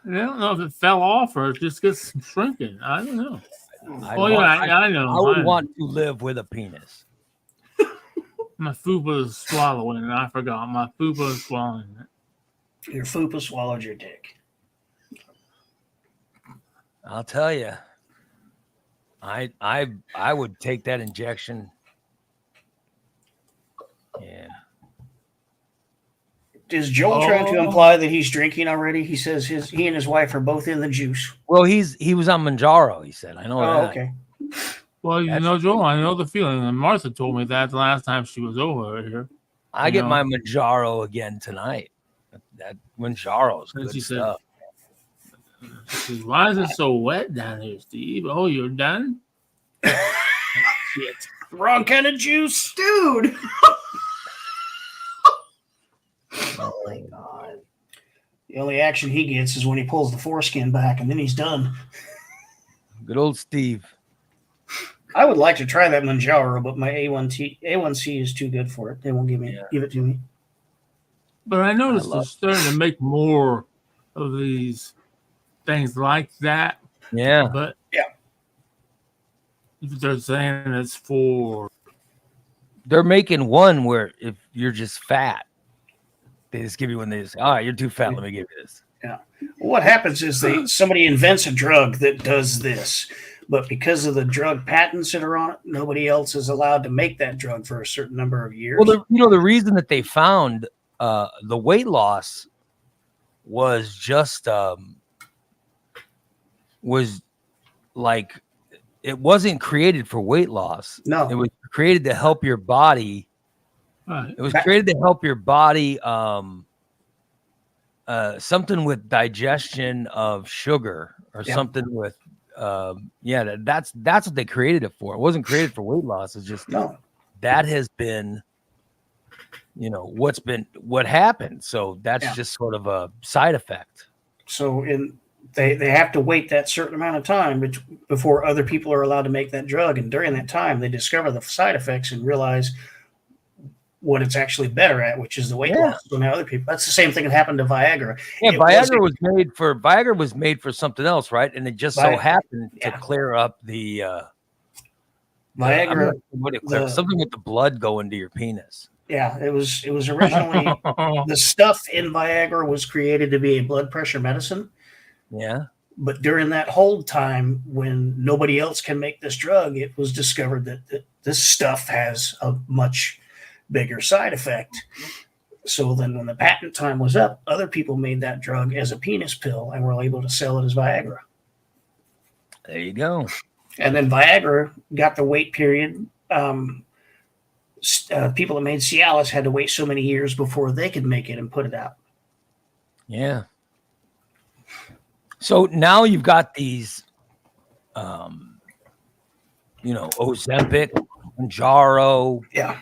don't know if it fell off or it just gets shrinking. I don't know. I Oh, yeah, I know. I would know. want to live with a penis. My fupa is swallowing it. I forgot. My fupa is swallowing it. Your fupa swallowed your dick. I'll tell you. I would take that injection. Yeah. Is Joel trying to imply that he's drinking already? He says he and his wife are both in the juice. Well, he was on Manjaro, he said. I know Oh, that. okay. Well, you That's- know, Joel, I know the feeling. And Martha told me that the last time she was over here. I You get know. my Manjaro again tonight. That Manjaro is And good she said- stuff. She says, why is it so wet down here, Steve? Oh, you're done? Shit. Wrong kind of juice. Dude. Oh my God. The only action he gets is when he pulls the foreskin back, and then he's done. Good old Steve. I would like to try that Manjaro, but my A1C is too good for it. They won't give it to me. But I noticed I they're love- starting to make more of these things like that. Yeah. But Yeah. they're saying it's for They're making one where if you're just fat, they just give you one. They just, all right, you're too fat. Let me give you this. What happens is somebody invents a drug that does this, but because of the drug patents that are on it, nobody else is allowed to make that drug for a certain number of years. Well, the reason that they found the weight loss was just was like it wasn't created for weight loss. No. It was created to help your body. right. It was created to help your body something with digestion of sugar or Yeah. something with that's what they created it for. It wasn't created for weight loss. It's just No. that has been, what happened. So that's Yeah. just sort of a side effect. So they have to wait that certain amount of time before other people are allowed to make that drug, and during that time they discover the side effects and realize what it's actually better at, which is the weight loss. So now other people, that's the same thing that happened to Viagra. Yeah, Viagra was made for something else, right? And it just so happened to clear up the Viagra, something with the blood going to your penis. Yeah, it was originally the stuff in Viagra was created to be a blood pressure medicine. Yeah. But during that whole time, when nobody else can make this drug, it was discovered that this stuff has a much bigger side effect. So then when the patent time was up, other people made that drug as a penis pill and were able to sell it as Viagra. There you go. And then Viagra got the wait period. People that made Cialis had to wait so many years before they could make it and put it out. Yeah. So now you've got these, Ozempic, Manjaro. Yeah.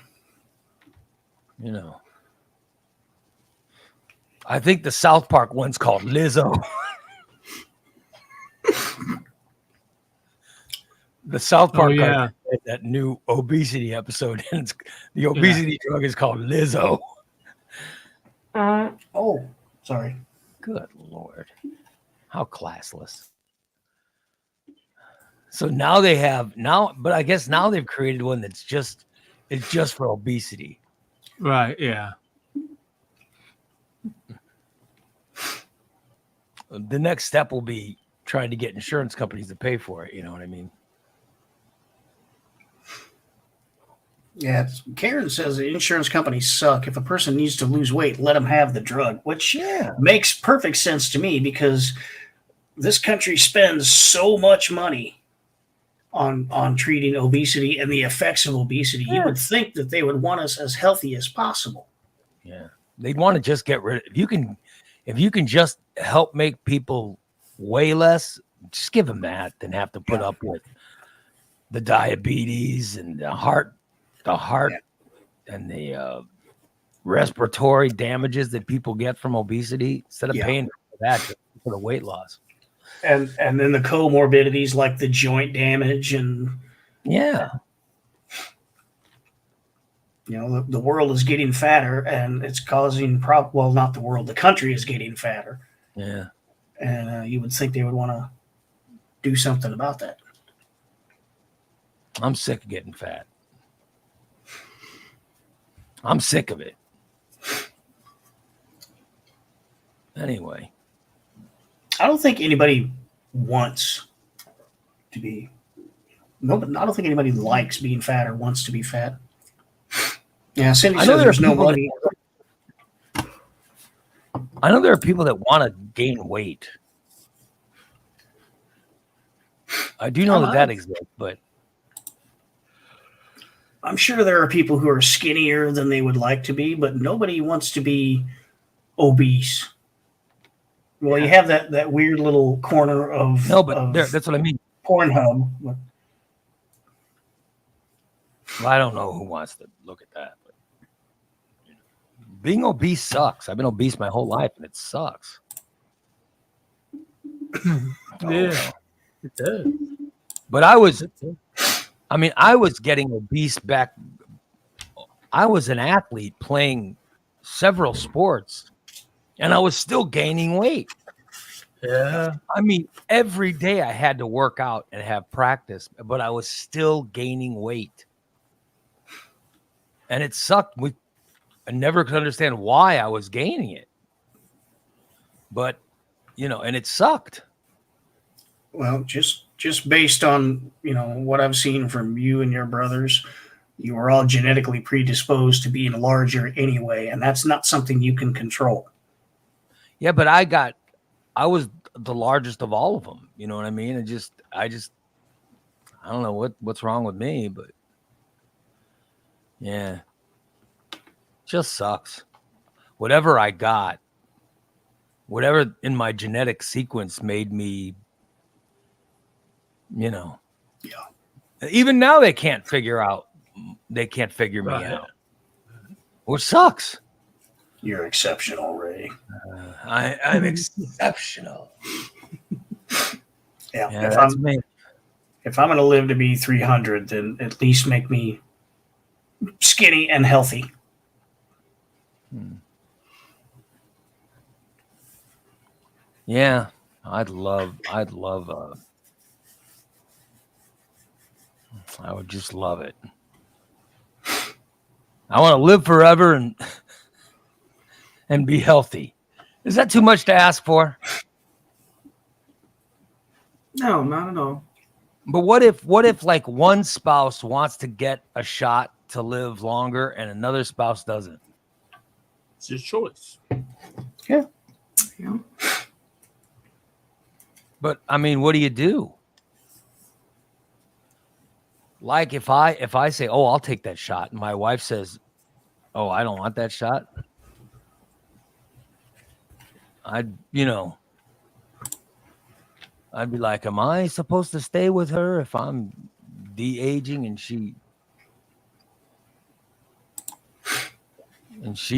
I think the South Park one's called Lizzo. The South Park that new obesity episode, and the obesity drug is called Lizzo. Oh, sorry. Good Lord. How classless. So now but I guess now they've created one it's just for obesity. Right, yeah. The next step will be trying to get insurance companies to pay for it. You know what I mean? Yeah, Karen says the insurance companies suck. If a person needs to lose weight, let them have the drug, which makes perfect sense to me because this country spends so much money on treating obesity and the effects of obesity. You would think that they would want us as healthy as possible. Yeah, they'd want to just get rid of if you can just help make people weigh less, just give them that, then have to put up with the diabetes and the heart and the respiratory damages that people get from obesity instead of paying for that for the weight loss. And then the comorbidities like the joint damage and the world is getting fatter and it's causing not the world, the country is getting fatter. Yeah. And you would think they would want to do something about that. I'm sick of getting fat. I'm sick of it. Anyway. I don't think anybody wants to be. No, but I don't think anybody likes being fat or wants to be fat. Yeah, Cindy says there's no money. I know there are people that want to gain weight. I do know that exists, but I'm sure there are people who are skinnier than they would like to be, but nobody wants to be obese. Well, you have that weird little corner of that's what I mean. Pornhub. Well, I don't know who wants to look at that, but being obese sucks. I've been obese my whole life, and it sucks. Yeah, it does. But I was getting obese back. I was an athlete playing several sports, and I was still gaining weight. Yeah. I mean, every day I had to work out and have practice, but I was still gaining weight. And it sucked. I never could understand why I was gaining it. But, and it sucked. Well, just based on, what I've seen from you and your brothers, you are all genetically predisposed to being larger anyway, and that's not something you can control. Yeah, but I was the largest of all of them. You know what I mean? I don't know what's wrong with me, but yeah, just sucks. Whatever I got, whatever in my genetic sequence made me, you know. Yeah. Even now they can't figure me Right. out. Which sucks. You're exceptional, Ray. I'm exceptional. Yeah. Yeah, that's me. If I'm going to live to be 300, then at least make me skinny and healthy. Yeah, I'd love I would just love it. I want to live forever and be healthy. Is that too much to ask for? No, not at all. But what if like one spouse wants to get a shot to live longer and another spouse doesn't? It's your choice. Yeah. But I mean, what do you do? Like if I say, "Oh, I'll take that shot," and my wife says, "Oh, I don't want that shot," I'd be like, "Am I supposed to stay with her if I'm de-aging and she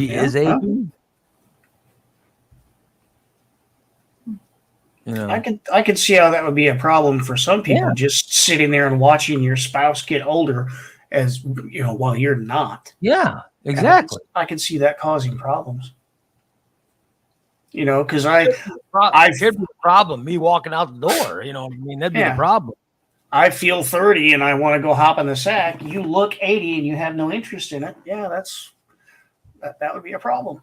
is aging?" You know, I could see how that would be a problem for some people, Yeah. just sitting there and watching your spouse get older, as you know, while you're not. yeah, exactly. I can see that causing problems. You know, because Here's the problem: me walking out the door. You know what I mean? That'd be the problem. I feel 30 and I want to go hop in the sack. You look 80 and you have no interest in it. Yeah, that would be a problem.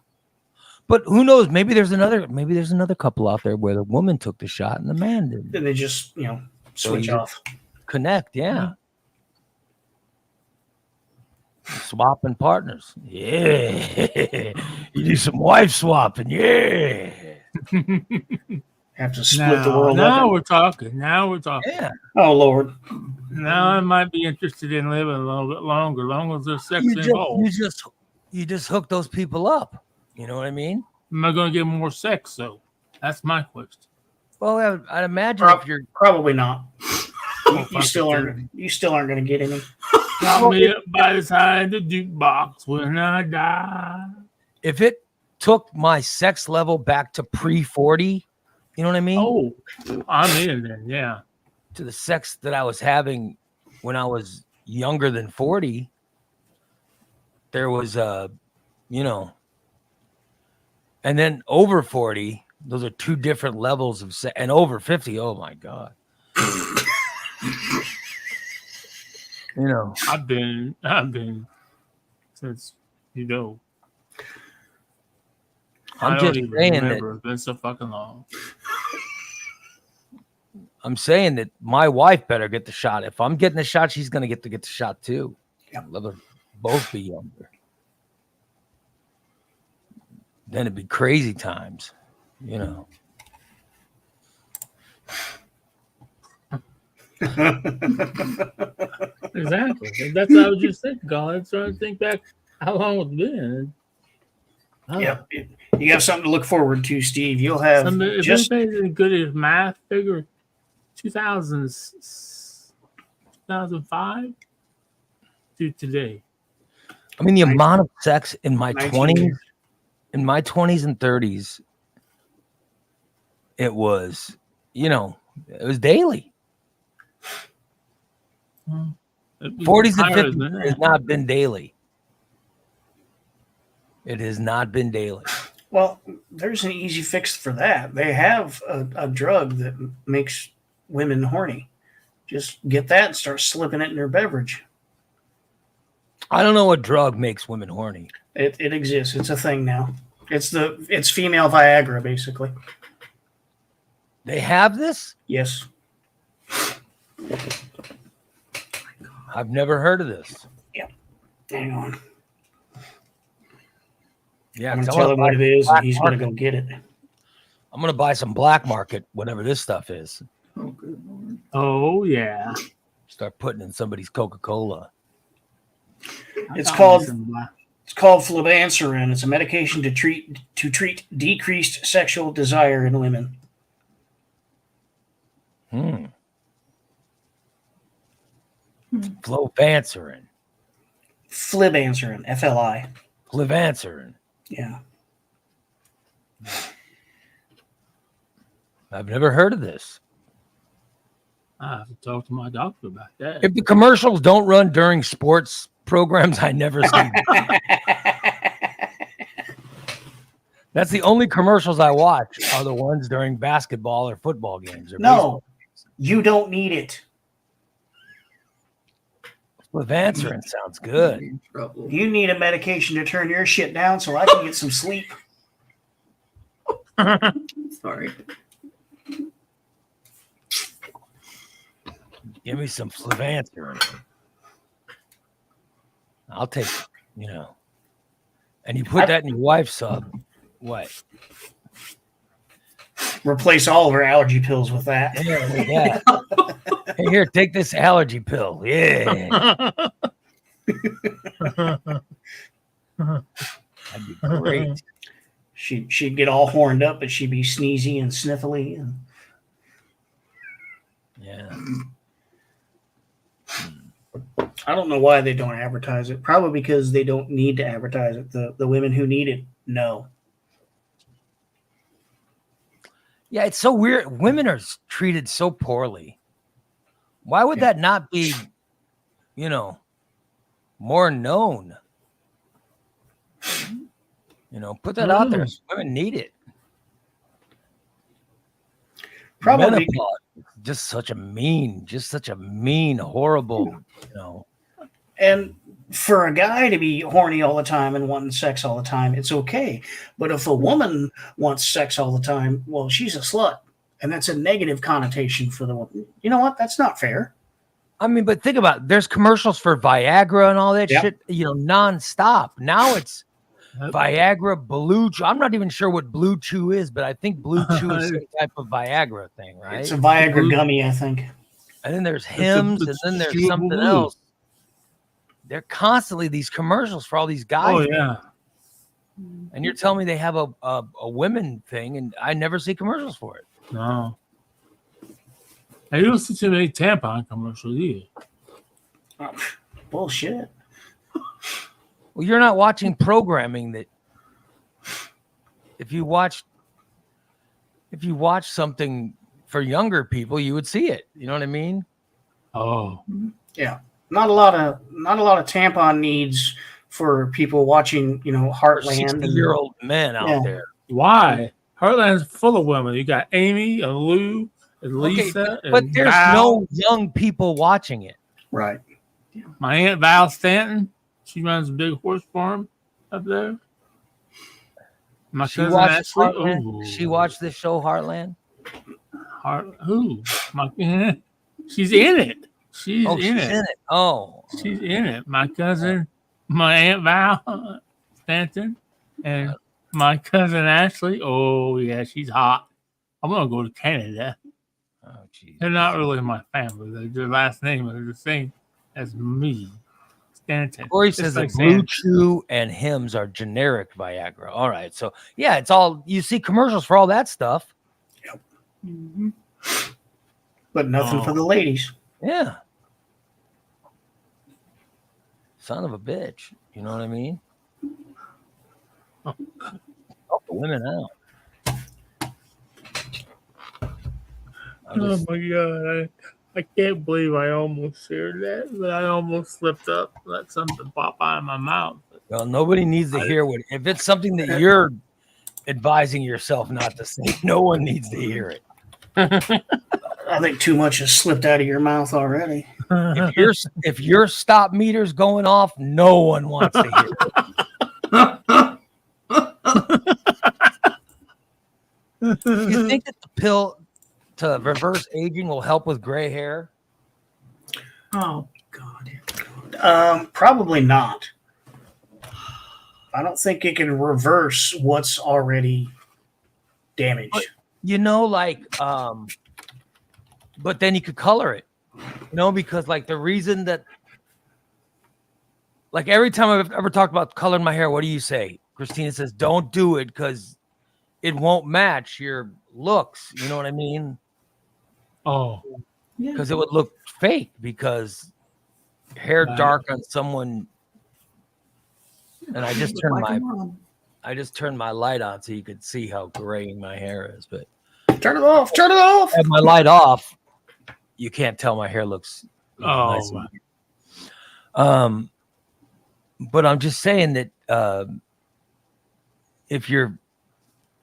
But who knows? Maybe there's another couple out there where the woman took the shot and the man didn't. Then they just switch off. Connect, yeah. Swapping partners, yeah. You do some wife swapping, yeah. Have to split the world now up. we're talking. Yeah. Oh Lord. Now I might be interested in living a little bit longer, long as there's sex involved. You just hook those people up. You know what I mean? Am I going to get more sex though? That's my question. Well, I'd imagine if you're probably not. Oh, You still aren't going to get any. Got me up by the side of the jukebox when I die. If it took my sex level back to pre-40, you know what I mean? Oh, I'm in then, yeah. To the sex that I was having when I was younger than 40, there was and then over 40, those are two different levels of sex, and over 50, oh my God. I've been since I'm just saying remember. It's been so fucking long. I'm saying that my wife better get the shot. If I'm getting the shot, she's gonna get the shot too. Yeah. Let us both be younger. Then it'd be crazy times, Exactly. That's what I was just thinking, Colin. I'm trying to think back how long it's been. Yeah, you have something to look forward to, Steve. You'll have If anybody's any good at math, figure 2005 to today. I mean, the amount of sex in my 20s, years. in my 20s and 30s, it was, it was daily. 40s and 50s has not been daily. It has not been daily. Well, there's an easy fix for that. They have a drug that makes women horny. Just get that and start slipping it in their beverage. I don't know what drug makes women horny. It exists. It's a thing now. It's female Viagra, basically. They have this? Yes. I've never heard of this. Yeah. Hang on. Yeah, I'm going to tell him what it is, and he's going to go get it. I'm going to buy some black market, whatever this stuff is. Oh, good Lord. Oh, yeah. Start putting in somebody's Coca-Cola. It's called It's called flibanserin. It's a medication to treat decreased sexual desire in women. Flibanserin. Flibanserin, FLI. Flibanserin. Yeah. I've never heard of this. I have to talk to my doctor about that. If the commercials don't run during sports programs, I never see them. That's the only commercials I watch are the ones during basketball or football games. Or No, you don't need it. Flibanserin sounds good. In trouble. You need a medication to turn your shit down so I can get some sleep. Sorry. Give me some flibanserin. I'll take it, you know. And you put that in your wife's sub. What? Replace all of our allergy pills with that. Yeah, look at that. Hey, here, take this allergy pill. Yeah. That'd be great. She'd get all horned up, but she'd be sneezy and sniffly. And Yeah. I don't know why they don't advertise it. Probably because they don't need to advertise it. The women who need it know. Yeah, it's so weird. Women are treated so poorly. Why would that not be, you know, more known? You know, put that out there. Women need it. Probably. Menopause, just such a mean, horrible, you know. And for a guy to be horny all the time and wanting sex all the time, it's okay. But if a woman wants sex all the time, well, she's a slut. And that's a negative connotation for the woman. You know what? That's not fair. I mean, but think about it. There's commercials for Viagra and all that shit, you know, nonstop. Now it's Viagra, Blue Chew. I'm not even sure what Blue Chew is, but I think Blue Chew is some type of Viagra thing, right? It's a Viagra gummy, I think. And then there's Hims, and then there's something else. They're constantly these commercials for all these guys. Oh yeah. And you're telling me they have a women thing, and I never see commercials for it. No. I don't see too many tampon commercials either. Oh, bullshit. Well, you're not watching programming that if you watch something for younger people, you would see it. You know what I mean? Oh. Yeah. Not a lot of tampon needs for people watching, you know, Heartland. 60-year-old men out there. Why? Heartland's full of women. You got Amy and Lou and Lisa. But and there's Val. no young people watching it. Right. My Aunt Val Stanton. She runs a big horse farm up there. My She cousin watched Ashley. Heartland? Ooh. She watched this show, Heartland. Who? She's in it. She's in it. Oh, She's in it. My cousin, my Aunt Val Stanton, and my cousin Ashley. Oh yeah, she's hot. I'm gonna go to Canada. oh, geez. They're not really my family. Their last name is the same as me. Stanton. Corey Just says like that Blue Stanton. Chew and Hims are generic Viagra. All right, so yeah, it's all you see commercials for all that stuff. Mhm. But nothing for the ladies. Yeah. Son of a bitch. You know what I mean? Help the women out. Oh my god! I can't believe I almost shared that, but I almost slipped up. Let something pop out of my mouth. Well, nobody needs to hear what if it's something that you're advising yourself not to say. No one needs to hear it. I think too much has slipped out of your mouth already. If your stop meter's going off, no one wants to hear it. You think that the pill to reverse aging will help with gray hair? Oh God. Probably not. I don't think it can reverse what's already damaged. You know, like, but then you could color it, you know, because like the reason that like every time I've ever talked about coloring my hair, what do you say? Christina says, don't do it because it won't match your looks. You know what I mean? Oh, Yeah. Because it would look fake because hair Right. dark on someone. And I just Look turned like a my mom. light on so you could see how graying my hair is. But Turn it off. Turn it off. I have my light off. You can't tell my hair looks nice. my. But I'm just saying that if your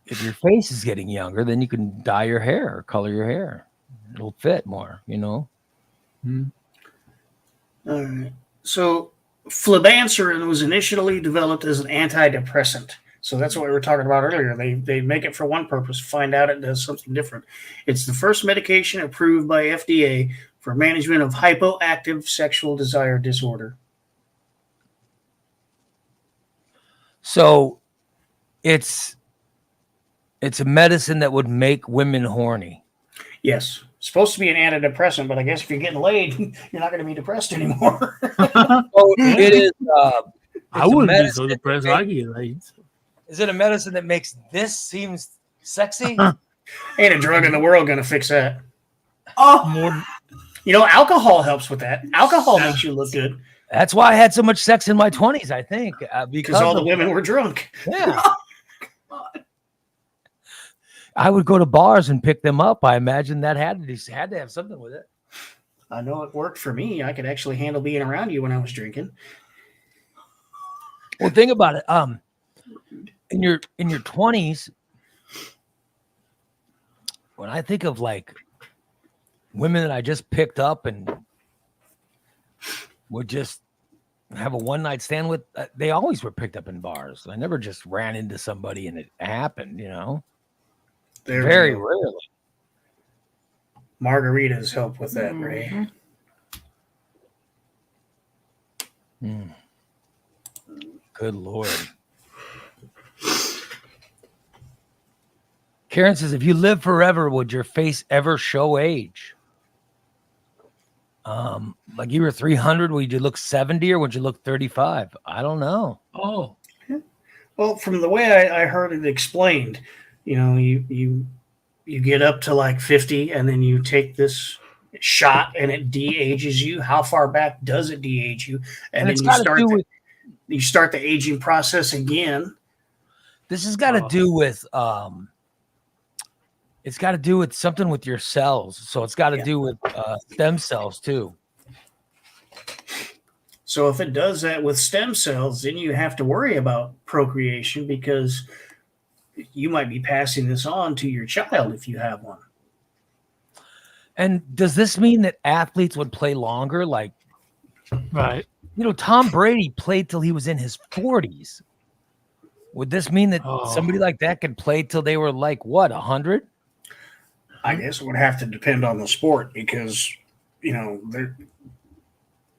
face is getting younger, then you can dye your hair or color your hair. It'll fit more, you know. All right. So flibanserin was initially developed as an antidepressant. So that's what we were talking about earlier. They make it for one purpose, find out it does something different. It's the first medication approved by FDA for management of hypoactive sexual desire disorder. So it's a medicine that would make women horny. Yes. It's supposed to be an antidepressant, but I guess if you're getting laid, you're not going to be depressed anymore. Oh, it is. I wouldn't be so depressed. I get laid. Is it a medicine that makes this seem sexy? Ain't a drug in the world going to fix that. Oh, More. You know, alcohol helps with that. Alcohol makes you look good That's why I had so much sex in my 20s, I think. because all the women were drunk. Yeah. I would go to bars and pick them up. I imagine that had to have something with it. I know it worked for me. I could actually handle being around you when I was drinking. Well, think about it. In your 20s, when I think of like women that I just picked up and would just have a one night stand with, they always were picked up in bars. I never just ran into somebody and it happened, you know. There we Very go. rarely. Margaritas help with that, Ray. Good Lord. Karen says, if you live forever, would your face ever show age? Like you were 300, would you look 70 or would you look 35? I don't know. Oh, Well, from the way I heard it explained, you know, you get up to like 50 and then you take this shot and it de-ages you. How far back does it de-age you? And then you start the aging process again. This has got to do with it's got to do with something with your cells. So it's got to do with stem cells too. So if it does that with stem cells, then you have to worry about procreation because you might be passing this on to your child if you have one. And does this mean that athletes would play longer? Like, right. you know, Tom Brady played till he was in his 40s. Would this mean that somebody like that could play till they were like, what, 100? I guess it would have to depend on the sport because, you know,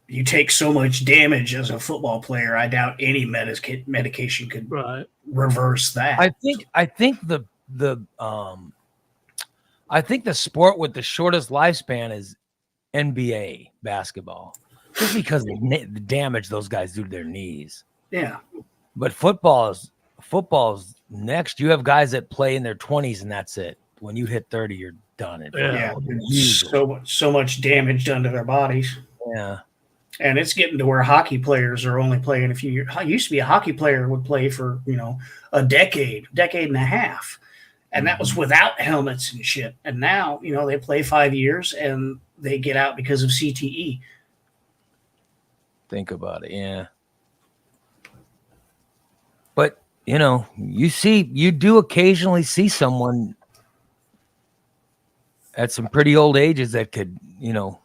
you take so much damage as a football player. I doubt any medication could reverse that. I think the sport with the shortest lifespan is NBA basketball, just because of the damage those guys do to their knees. Yeah, but football's next. You have guys that play in their 20s and that's it. When you hit 30, you're done. So much damage done to their bodies. Yeah. And it's getting to where hockey players are only playing a few years. Used to be a hockey player would play for, you know, a decade and a half. And that was without helmets and shit. And now, you know, they play 5 years and they get out because of CTE. Think about it. Yeah. But, you know, you do occasionally see someone at some pretty old ages that could, you know,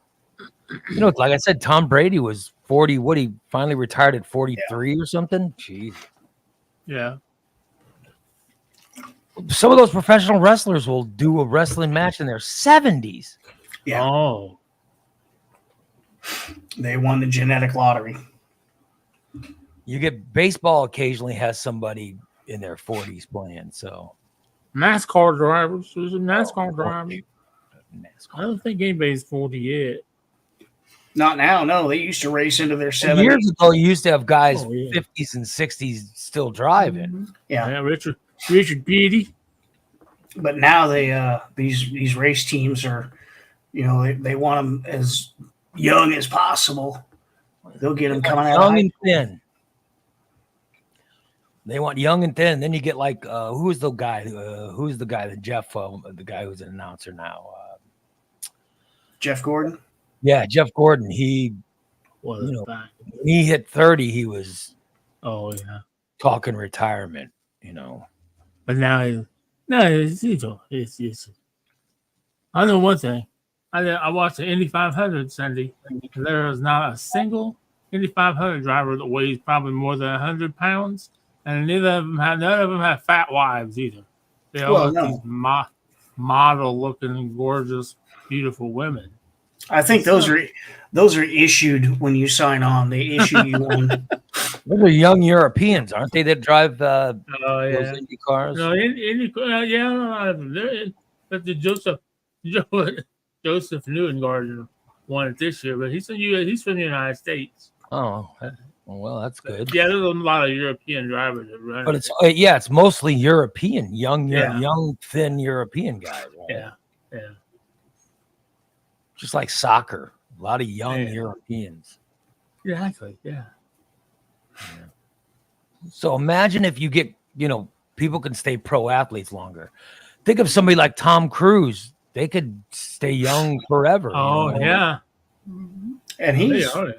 like I said, Tom Brady was 40. What, he finally retired at 43 or something? Jeez. Yeah. Some of those professional wrestlers will do a wrestling match in their 70s. Yeah. Oh. They won the genetic lottery. You get baseball occasionally has somebody in their 40s playing. So NASCAR drivers. There's a NASCAR driver. I don't think anybody's 40 yet. Not now. No, they used to race into their 70s. Years ago, you used to have guys Oh, yeah. 50s and 60s still driving. Mhm. Yeah. Richard Petty. But now these race teams are, they want them as young as possible. They'll get them coming out Young of and thin. They want young and thin. Then you get like who's the guy? Who's the guy that Jeff? The guy who's an announcer now. Jeff Gordon. Yeah, Jeff Gordon. He, What You a know, fact. when he hit 30, he was Oh yeah. talking retirement. But now it's I know one thing. I watched the Indy 500 Sunday. And there is not a single Indy 500 driver that weighs probably more than 100 pounds, and none of them have fat wives either. They all Well, have no. these model-looking, gorgeous, beautiful women. I think those are issued when you sign on. They issue you one. Those are young Europeans, aren't they? That drive those Yeah. Indy cars. No, but the Joseph Newengard won it this year, but he's from the United States. Oh, well, that's good. Yeah, there's a lot of European drivers that run. But it. it's mostly European, young, Yeah. thin European guys. Right? Yeah. Just like soccer, a lot of young Yeah. Europeans. Exactly. Yeah. So imagine if you get, people can stay pro athletes longer. Think of somebody like Tom Cruise. They could stay young forever. Oh yeah. Mhm. And he's, Yeah. from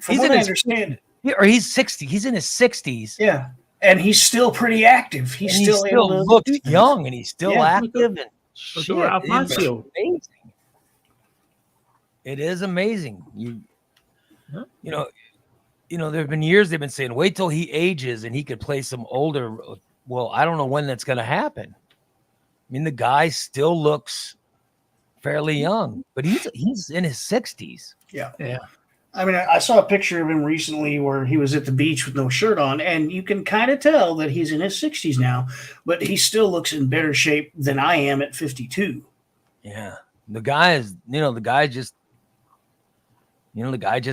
He's what in I his- understand, Or he's 60. He's in his 60s. yeah. And he's still pretty active. He's And he still able still to looks do things. young and he's still Yeah. active. And Look shit, at Ralph it's Macchio. amazing. It is amazing. Huh? There have been years they've been saying, wait till he ages and he could play some older. Well, I don't know when that's going to happen. I mean, the guy still looks fairly young, but he's in his 60s. Yeah. Yeah. I mean, I saw a picture of him recently where he was at the beach with no shirt on, and you can kind of tell that he's in his 60s now, but he still looks in better shape than I am at 52. Yeah. The guy is, the guy just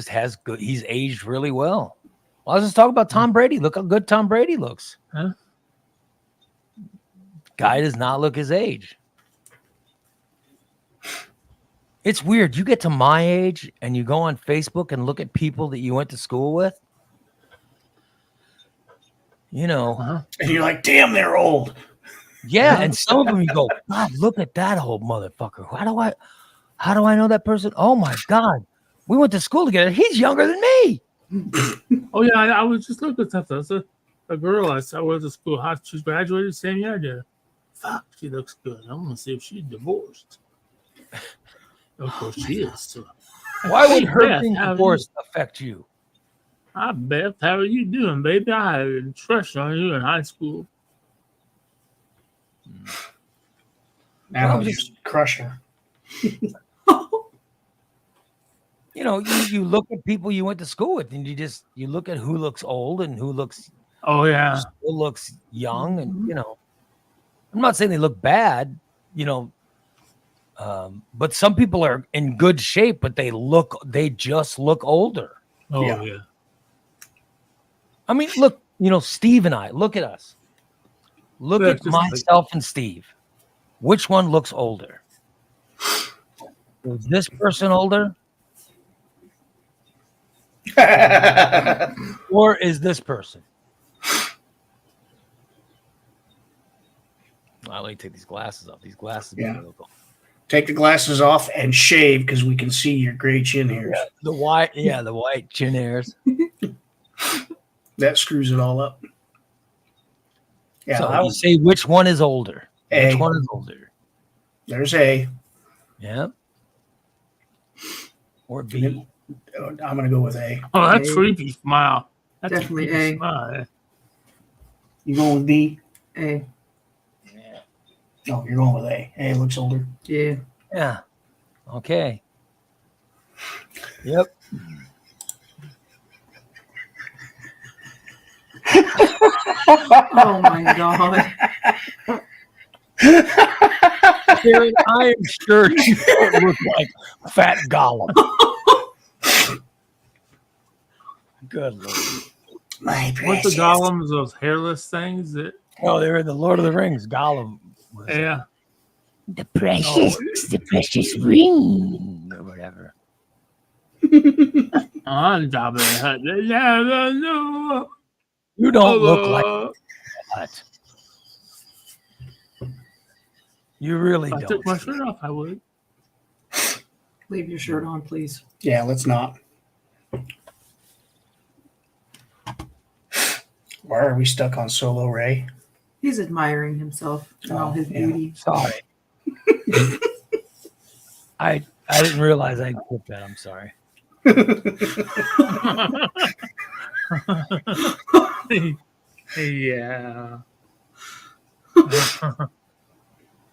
has good, he's aged really well. I was just talking about Tom Brady. Look how good Tom Brady looks. Huh? Guy does not look his age. It's weird. You get to my age and you go on Facebook and look at people that you went to school with. Uh-huh. And you're like, damn, they're old. Yeah, and some of them you go, God, look at that old motherfucker. How do I know that person? Oh my God, we went to school together. He's younger than me. Oh yeah, I was just looking at something. It's a girl I saw went to school. She graduated the same year I did. Fuck, she looks good. I'm gonna see if she's divorced. Of course she is. So. Why would her Beth, being how are you? divorced affect you? Hi Beth, how are you doing, baby? I had a crush on you in high school. Now Well, I'm just crushing her. You look at people you went to school with, and you look at who looks old and who looks Oh yeah. still looks young, and I'm not saying they look bad, but some people are in good shape, but they just look older. Oh Yeah. yeah. I mean, look, Steve and I, look at us. Look Yeah, at just like- myself and Steve. Which one looks older? Is this person older, or is this person? Let me take these glasses off. These glasses. Yeah. make me look old. Take the glasses off and shave because we can see your gray chin hairs. The white chin hairs. That screws it all up. Yeah, So that you was say which one is older? A. Which one is older? There's A. Yeah. Or And B. then- I'm going to go with A. Oh, that's A. creepy smile. That's Definitely creepy A. smile. You going with B? Hey, Yeah. No, you're going with A. A looks older. yeah. Yeah. Okay. Yep. Oh my God. Karen, I am sure you don't look like Fat Gollum. Good Lord. My What precious. the golems, those hairless things that Oh, they were in the Lord of the Rings. Gollum was yeah. the precious ring or whatever. On top of the hut. No. You don't look like that. You really If I don't. took my shirt off, I would. Leave your shirt on, please. Yeah, let's not. Why are we stuck on Solo Ray? He's admiring himself and all his yeah. beauty. Sorry. I didn't realize I put that. I'm sorry. Yeah.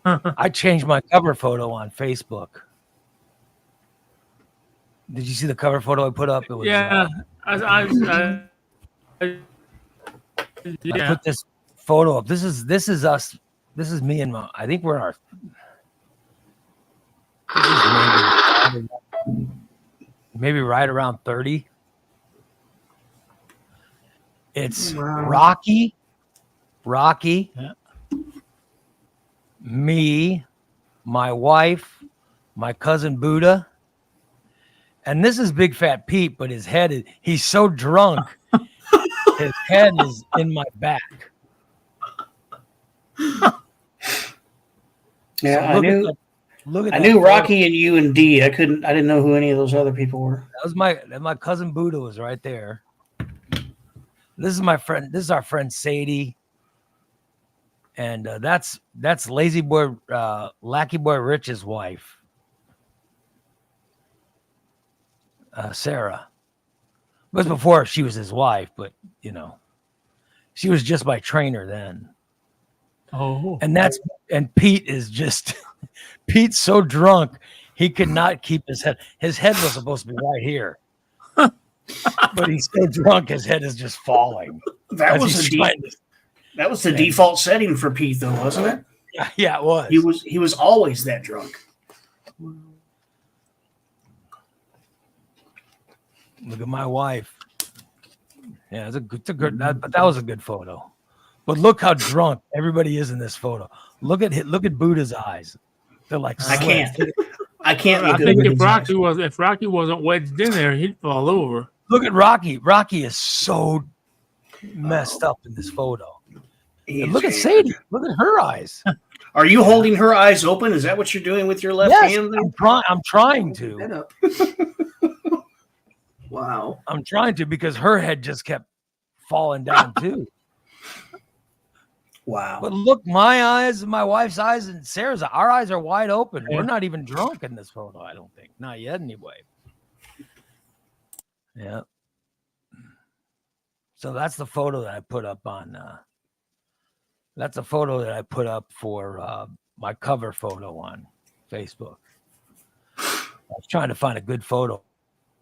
I changed my cover photo on Facebook. Did you see the cover photo I put up? It was Yeah. I I yeah. put this photo up. This is us. This is me and my. I think we're our. This is maybe right around 30. It's Wow. Rocky, Yeah. me, my wife, my cousin Buddha, and this is Big Fat Pete. But his head is—he's so drunk, his head is in my back. Yeah, So I knew. Look at I that knew photo. Rocky and you and D. I didn't know who any of those other people were. That was my cousin Buddha was right there. This is my friend. This is our friend Sadie, and that's Lazy Boy, Lackey Boy Rich's wife, Sarah. It was before she was his wife, but she was just my trainer then. Oh. And Pete is just Pete's so drunk he could not keep his head. His head was supposed to be right here. But he's so drunk, his head is just falling. That was the default setting for Pete, though, wasn't it? Yeah, it was. He was always that drunk. Look at my wife. Yeah, it's a good. But that was a good photo. But look how drunk everybody is in this photo. Look at Buddha's eyes. They're like I can't. I can't. I Look think at if Rocky wasn't wedged in there, he'd fall over. Look at Rocky. Rocky is so messed up in this photo. And look at Sadie. Look at her eyes. Are you holding her eyes open? Is that what you're doing with your left hand? I'm trying to. Wow. I'm trying to because her head just kept falling down too. Wow. But look, my eyes, my wife's eyes, and Sarah's, our eyes are wide open. Yeah. We're not even drunk in this photo, I don't think. Not yet, anyway. Yeah. So that's the photo that I put up on. That's a photo that I put up for my cover photo on Facebook. I was trying to find a good photo,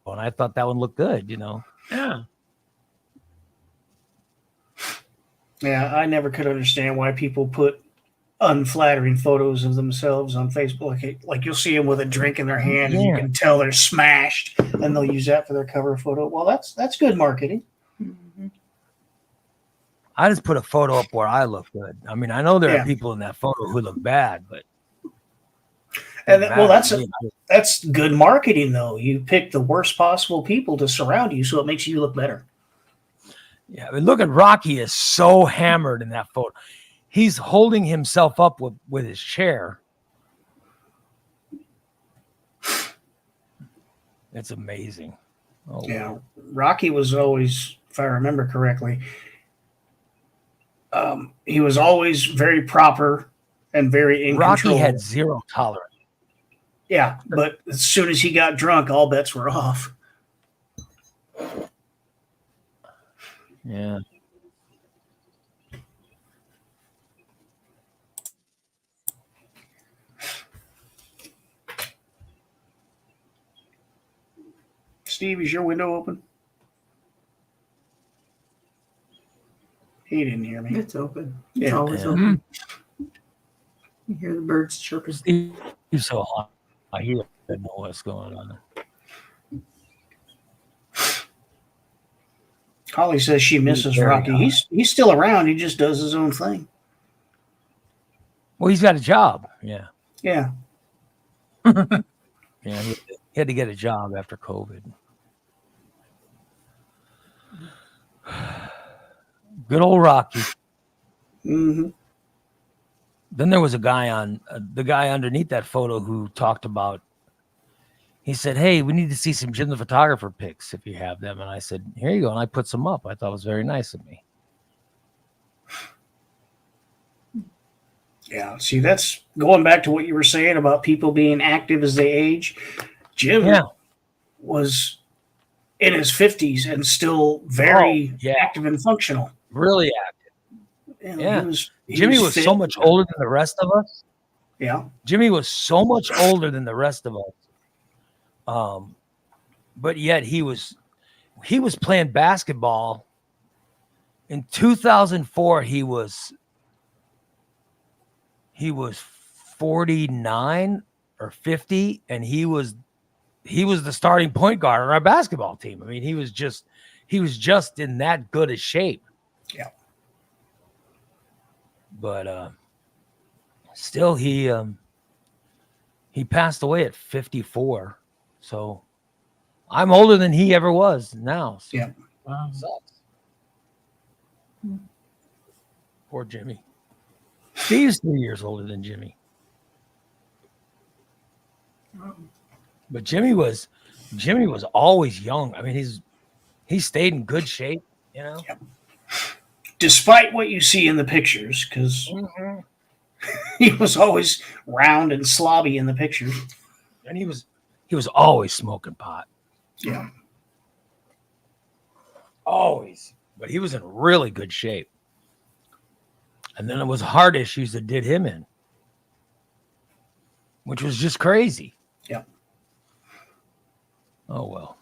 and I thought that one looked good, Yeah. Yeah, I never could understand why people put unflattering photos of themselves on Facebook. Like you'll see them with a drink in their hand, and you can tell they're smashed, and they'll use that for their cover photo. Well, that's good marketing. Mm-hmm. I just put a photo up where I look good. I mean, I know there are people in that photo who look bad, but that's good marketing, though. You pick the worst possible people to surround you, so it makes you look better. Yeah, I mean, look at Rocky is so hammered in that photo. He's holding himself up with his chair. It's amazing. Oh, yeah, Rocky was always, if I remember correctly, he was always very proper and very in control. Rocky had zero tolerance. Yeah, but as soon as he got drunk, all bets were off. Yeah. Steve, is your window open? He didn't hear me. It's open. It's Yeah. always open. You hear the birds chirping. He's so hot. He doesn't know what's going on. Holly says she misses very Rocky. He's still around. He just does his own thing. Well, he's got a job. Yeah. Yeah. Yeah. He had to get a job after COVID. Good old Rocky. Mm-hmm. Then there was a guy on the guy underneath that photo who talked about. He said, "Hey, we need to see some Jim the photographer pics if you have them." And I said, "Here you go." And I put some up. I thought it was very nice of me. Yeah. See, that's going back to what you were saying about people being active as they age. Jim was in his 50s and still very active and functional. Really active. Yeah. Jimmy was so much older than the rest of us. Yeah. Jimmy was so much older than the rest of us. But yet he was playing basketball. In 2004, he was 49 or 50, and he was the starting point guard on our basketball team. I mean, he was just in that good a shape. Yeah. But still, he passed away at 54. So I'm older than he ever was now. So. Yeah. Wow. Sucks. Poor Jimmy. Steve's 3 years older than Jimmy. But Jimmy was always young. I mean, he stayed in good shape, you know. Yep. Despite what you see in the pictures, because he was always round and slobby in the pictures. And he was always smoking pot. Yeah. Always. But he was in really good shape. And then it was heart issues that did him in, which was just crazy. Yeah. Oh, well.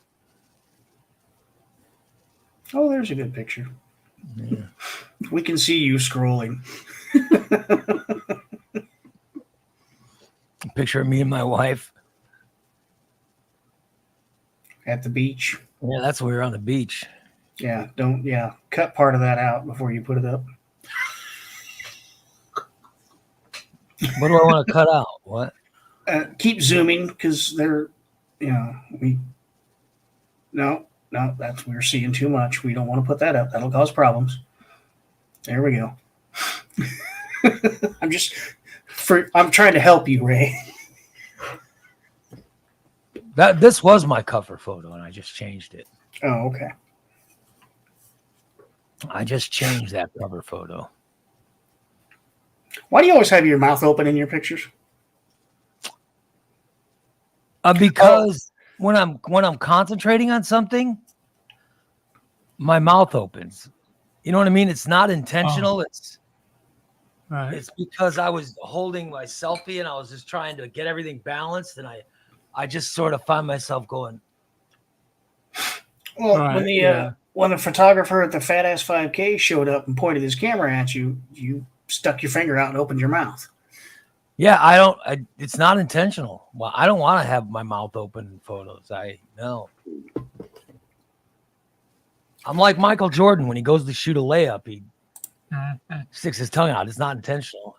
Oh, there's a good picture. Yeah. We can see you scrolling. A picture of me and my wife. At the beach. Yeah, that's when we were on the beach. Yeah, cut part of that out before you put it up. What do I want to cut out? What? Keep zooming because they're, no, we're seeing too much. We don't want to put that up. That'll cause problems. There we go. I'm trying to help you, Ray. This was my cover photo, and I just changed it. Oh, okay. I just changed that cover photo. Why do you always have your mouth open in your pictures? Because when I'm concentrating on something, my mouth opens. You know what I mean? It's not intentional. It's because I was holding my selfie and I was just trying to get everything balanced, and I just sort of find myself going. Well, when the photographer at the Fat Ass 5K showed up and pointed his camera at you, you stuck your finger out and opened your mouth. Yeah, it's not intentional. Well, I don't want to have my mouth open in photos. No. I'm like Michael Jordan when he goes to shoot a layup, he sticks his tongue out. It's not intentional.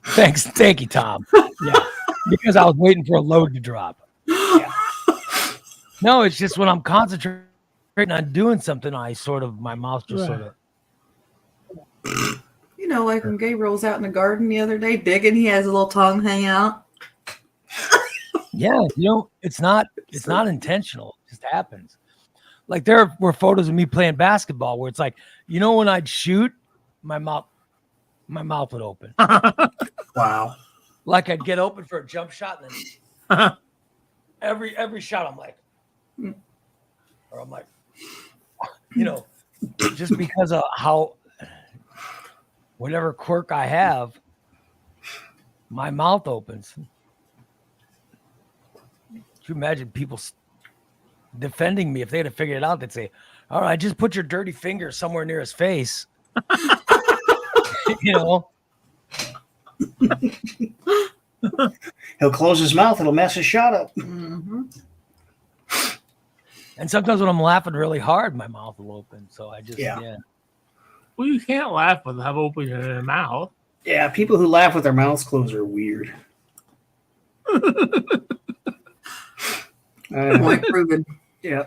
Thank you, Tom. Yeah, because I was waiting for a load to drop. Yeah. No, it's just when I'm concentrating on doing something, my mouth just sort of. You know, like when Gabe rolls out in the garden the other day digging, he has a little tongue hang out. Yeah, it's not intentional. It just happens. Like there were photos of me playing basketball where it's like, when I'd shoot, my mouth would open. Wow. Like I'd get open for a jump shot, and then every shot I'm like, or I'm like, just because of how whatever quirk I have, my mouth opens. Could you imagine people defending me? If they had figured it out, they'd say, all right, just put your dirty finger somewhere near his face. He'll close his mouth. It'll mess his shot up. Mm-hmm. And sometimes when I'm laughing really hard, my mouth will open. So I just, Yeah. yeah. Well, you can't laugh without opening your mouth. Yeah, people who laugh with their mouths closed are weird. Point proven. Yeah.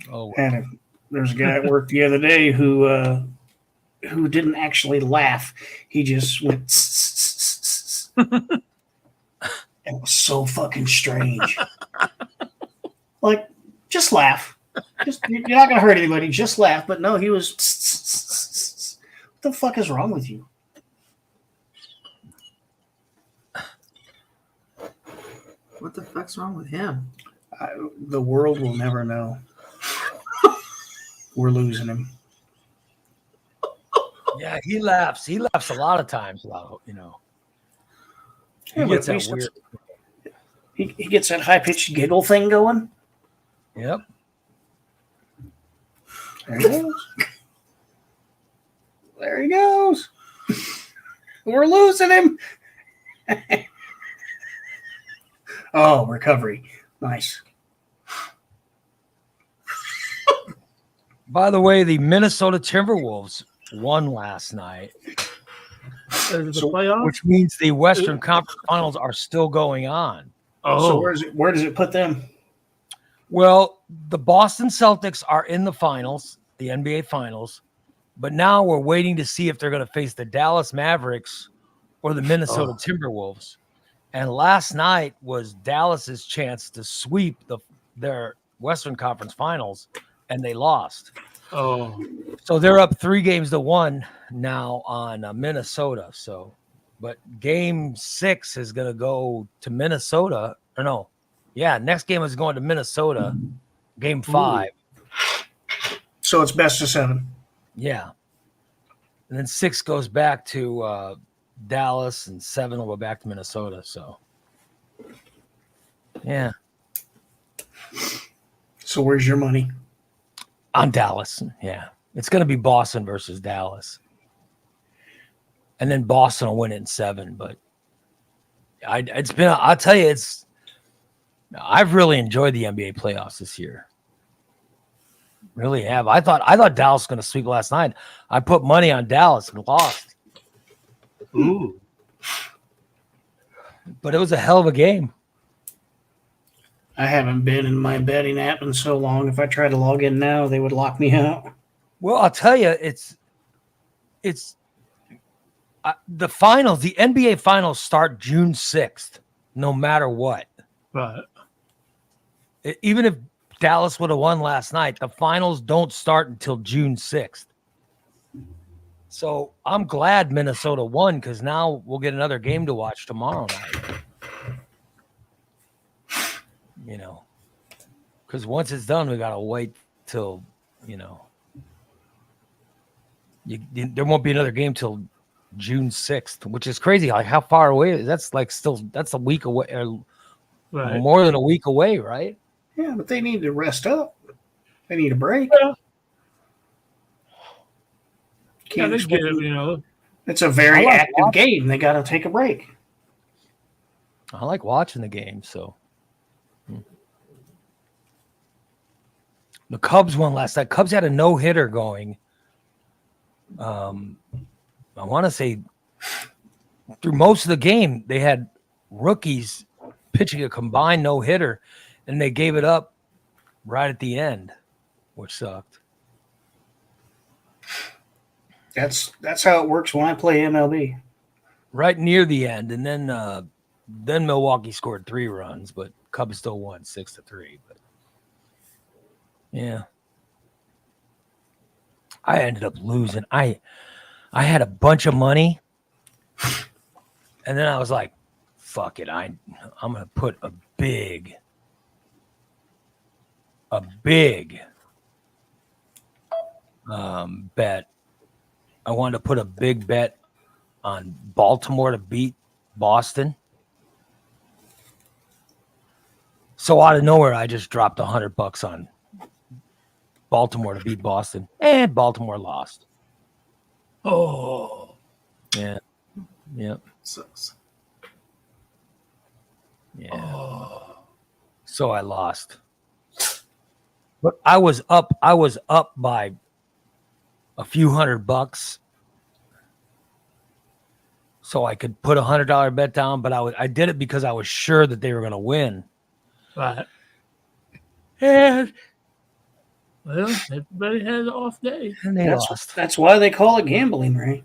Oh, There's a guy at work the other day who didn't actually laugh. He just went. It was so fucking strange. Like, just laugh. You're not gonna hurt anybody. Just laugh. But no, he was. What the fuck is wrong with you? What the fuck's wrong with him? The world will never know. We're losing him. yeah, he laughs. He laughs a lot of times, you know. He Yeah, but gets at that least weird. he gets that high pitched giggle thing going. Yep. There he goes. There he goes. We're losing him. Oh, recovery. Nice. By the way, the Minnesota Timberwolves won last night, Is it the So, playoffs? which means the Western Conference Finals are still going on. Oh, So where does it put them? Well, the Boston Celtics are in the finals, the NBA Finals, but now we're waiting to see if they're going to face the Dallas Mavericks or the Minnesota Timberwolves. And last night was Dallas's chance to sweep their Western Conference Finals, and they lost. oh, So they're up 3-1 now on Minnesota. So, but Game 6 is going to go to Minnesota. Or no, yeah, next game is going to Minnesota. Game 5. So it's best of 7. Yeah, and then 6 goes back to Dallas, and 7 will go back to Minnesota. So, yeah, So where's your money? on Dallas. Yeah, it's going to be Boston versus Dallas, and then Boston will win it in 7. But I'll tell you, I've really enjoyed the NBA playoffs this year. Really have. I thought Dallas was going to sweep last night. I put money on Dallas and lost, ooh. but it was a hell of a game. I haven't been in my betting app in so long. If I try to log in now, they would lock me out. Well, I'll tell you, the finals. The NBA finals start June 6th, no matter what. Right. Even if Dallas would have won last night, the finals don't start until June 6th. So I'm glad Minnesota won, because now we'll get another game to watch tomorrow night. You know, because once it's done, we got to wait till, there won't be another game till June 6th, which is crazy. Like, how far away? That's a week away, or Right. more than a week away, right? Yeah, but they need to rest up. They need a break. Yeah. Yeah, Can't they expect- get it, It's a very I like active game. They got to take a break. I like watching the game, so. The Cubs won last night. Cubs had a no-hitter going. I want to say through most of the game, they had rookies pitching a combined no-hitter, and they gave it up right at the end, which sucked. That's how it works when I play MLB. Right near the end, and then Milwaukee scored 3 runs, but Cubs still won 6-3. But yeah, I ended up losing. I had a bunch of money, and then I was like, "Fuck it, I'm gonna put a big bet." I wanted to put a big bet on Baltimore to beat Boston. So out of nowhere, I just dropped $100 on Baltimore to beat Boston, and Baltimore lost. Oh, Yeah. Sucks. Yeah. oh. So I lost. But I was up by a few $100, so I could put $100 bet down. But I did it because I was sure that they were going to win. Right. And Well, everybody had an off day. they lost. That's why they call it gambling, Ray.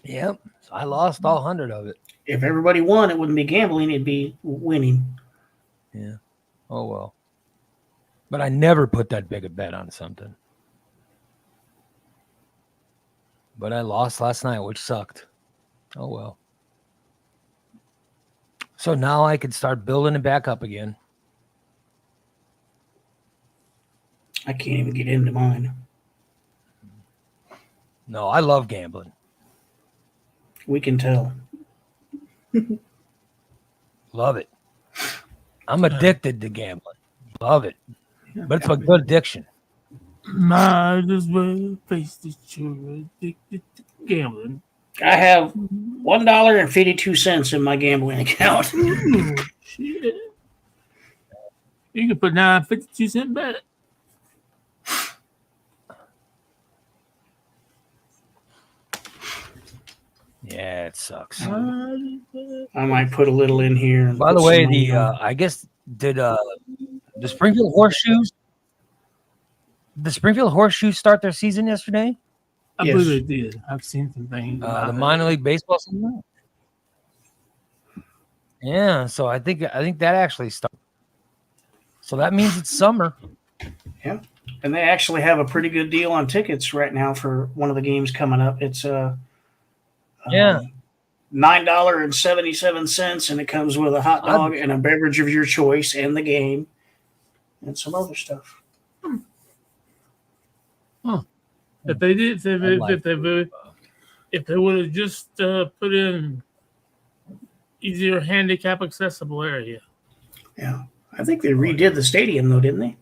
Yep. So I lost all 100 of it. If everybody won, it wouldn't be gambling; it'd be winning. Yeah. Oh well. But I never put that big a bet on something. But I lost last night, which sucked. Oh well. So now I can start building it back up again. I can't even get into mine. No, I love gambling. We can tell. Love it. I'm addicted to gambling. Love it. But it's a good addiction. Might as well face the truth. Addicted to gambling. I have $1.52 in my gambling account. Ooh, shit. You can put down a 52-cent bet. Yeah, it sucks. I might put a little in here. And By the put way, some money on. I guess the Springfield Horseshoes start their season yesterday? I Yes. believe they did. I've seen some things. The minor league baseball season. Yeah, so I think that actually started. So that means it's summer. And they actually have a pretty good deal on tickets right now for one of the games coming up. It's $9.77, and it comes with a hot dog and a beverage of your choice, and the game, and some other stuff. If they did, if they would have just put in easier handicap accessible area. Yeah, I think they redid the stadium though, didn't they?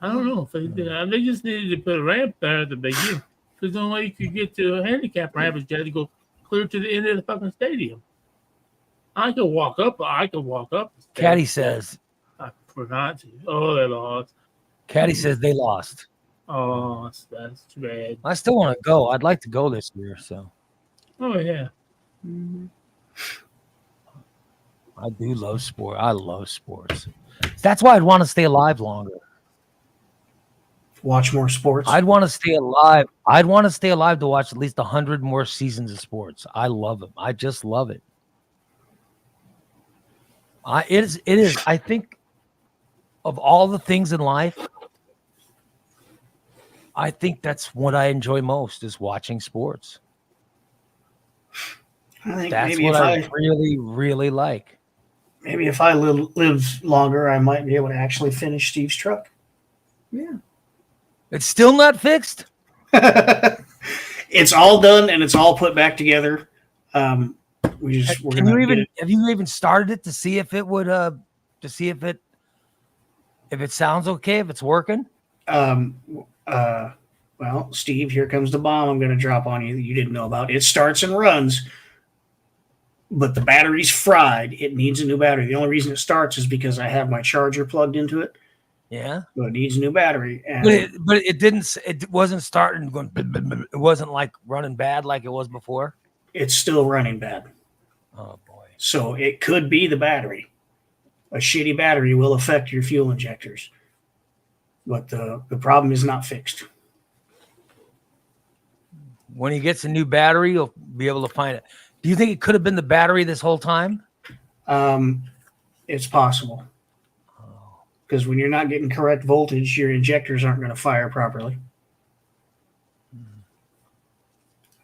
I don't know if they did. They just needed to put a ramp there at the beginning. Because the only way you could get to a handicap ramp is you had to go clear to the end of the fucking stadium. I could walk up. Caddy says. I forgot to. Oh, they lost. Caddy says they lost. Oh, that's too bad. I still want to go. I'd like to go this year. So. Oh yeah. I do love sport. I love sports. That's why I'd want to stay alive longer. Watch more sports. I'd want to stay alive. I'd want to stay alive to watch at least 100 more seasons of sports. I love them. I just love it. It is. I think of all the things in life, I think that's what I enjoy most is watching sports. I think That's maybe what if I really, really like. maybe if I live longer, I might be able to actually finish Steve's truck. Yeah. It's still not fixed. It's all done and it's all put back together. We're gonna Have you even started it to see if it would if it sounds okay, if it's working? Well, Steve, here comes the bomb I'm going to drop on you that you didn't know about. It starts and runs, but the battery's fried. It needs a new battery. The only reason it starts is because I have my charger plugged into it. Yeah. So it needs a new battery. And But it wasn't starting going. It wasn't like running bad like it was before. it's still running bad. Oh boy. So it could be the battery. A shitty battery will affect your fuel injectors. But the problem is not fixed. When he gets a new battery, you'll be able to find it. Do you think it could have been the battery this whole time? It's possible. Because when you're not getting correct voltage, your injectors aren't going to fire properly.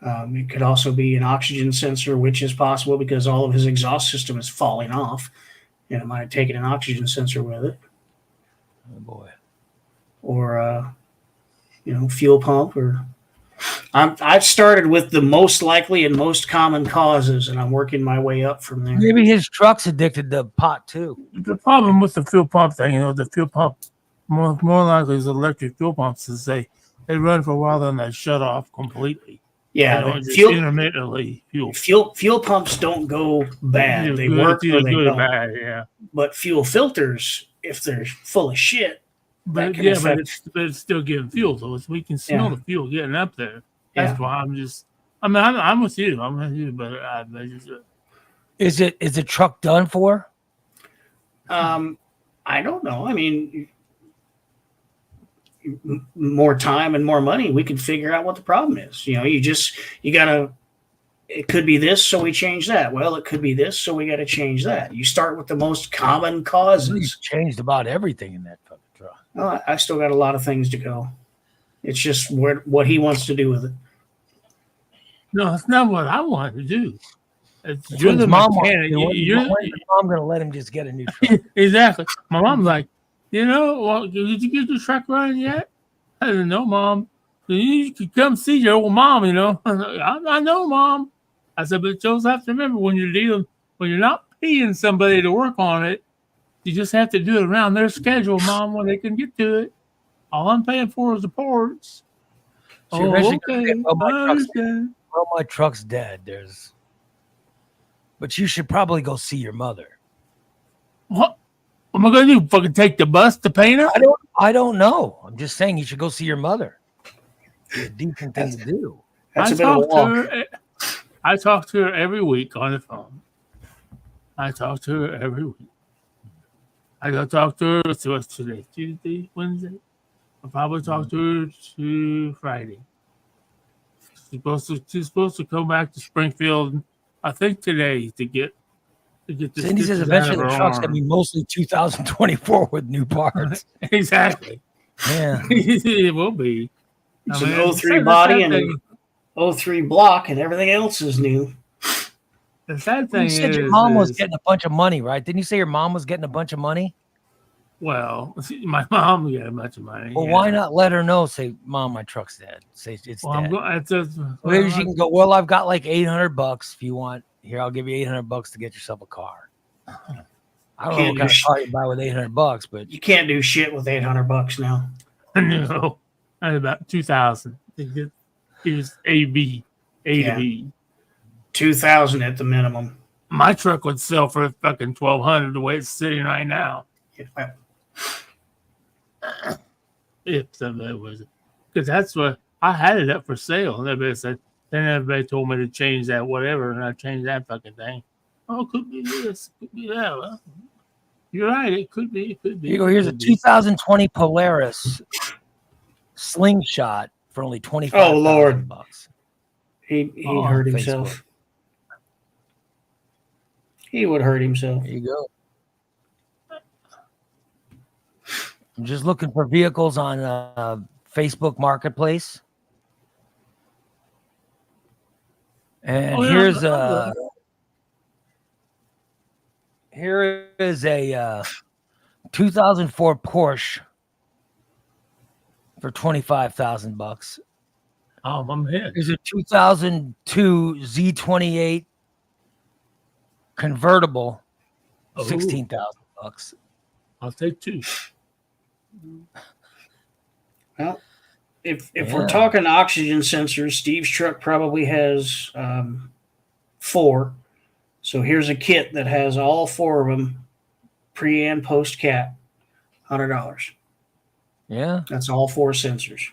It could also be an oxygen sensor, which is possible because all of his exhaust system is falling off. And it might have taken an oxygen sensor with it. Oh boy. Or, fuel pump. Or I've started with the most likely and most common causes, and I'm working my way up from there. Maybe his truck's addicted to pot too. The problem with the fuel pump thing, the fuel pump more likely is electric fuel pumps is they run for a while, then they shut off completely. Yeah, They don't just fuel intermittently fuel. fuel pumps don't go bad. Either They good, work it's either or they good or don't. bad, yeah. But fuel filters, if they're full of shit, that But can yeah, affect. but it's still getting fuel, so we can smell the fuel getting up there. That's Yeah. why I'm with you. I'm with you, but I just Is the truck done for? I don't know. I mean, more time and more money, we can figure out what the problem is. You know, you gotta. It could be this, so we change that. Well, it could be this, so we got to change that. You start with the most common You've causes. changed about everything in that fucking truck. Well, I still got a lot of things to go. It's just what he wants to do with it. no, it's not what I want to do. It's That's you're what the his mom wants mechanic. to do. When's his mom gonna let him just get a new truck? Exactly. My mom's like, well, did you get your truck running yet? I said, no, Mom. You could come see your old mom, I know, Mom. I said, but you also have to remember when you're not paying somebody to work on it, you just have to do it around their schedule, Mom, when they can get to it. All I'm paying for is the parts. So you're eventually Okay. gonna say, well, my truck's dead. But you should probably go see your mother. What am I going to do? Fucking take the bus to paint her? I don't know. I'm just saying you should go see your mother. It's a decent thing to do. That's a bit of a walk. I talk to her every week on the phone. I talk to her every week. I go talk to her. So what's today? Tuesday, Wednesday. I'll probably talk to her to Friday. She's supposed to come back to Springfield. I think today to get the Cindy says eventually the truck's gonna be mostly 2024 with new parts. Exactly. Yeah, it will be. It's an 03 body and an 03 block, and everything else is new. The sad thing you said your mom was getting a bunch of money, right? Didn't you say your mom was getting a bunch of money? Well, my mom got a bunch of money. Well, why not let her know? Say, Mom, my truck's dead. Say it's dead. Maybe she can go, well, I've got like $800 if you want. Here, I'll give you $800 to get yourself a car. I don't know what kind of car you buy with $800, but you can't do shit with $800 now. No, about 2,000. Here's A to B. $2,000 at the minimum. My truck would sell for fucking $1,200 the way it's sitting right now. Yeah. If somebody was, because that's what I had it up for sale. And everybody said, then everybody told me to change that whatever, and I changed that fucking thing. Oh, could be this, could be that. Well, you're right. It could be. It could be. Here you go. Here's a 2020 Polaris slingshot for only $25,000. Oh Lord, he hurt himself. He would hurt himself. There you go. I'm just looking for vehicles on Facebook Marketplace. And here is a 2004 Porsche for $25,000. Oh, I'm here. There's a 2002 Z28 convertible, $16,000. I'll take two. Well, if we're talking oxygen sensors, Steve's truck probably has 4. So here's a kit that has all 4 of them, pre and post cap, $100. Yeah, that's all 4 sensors.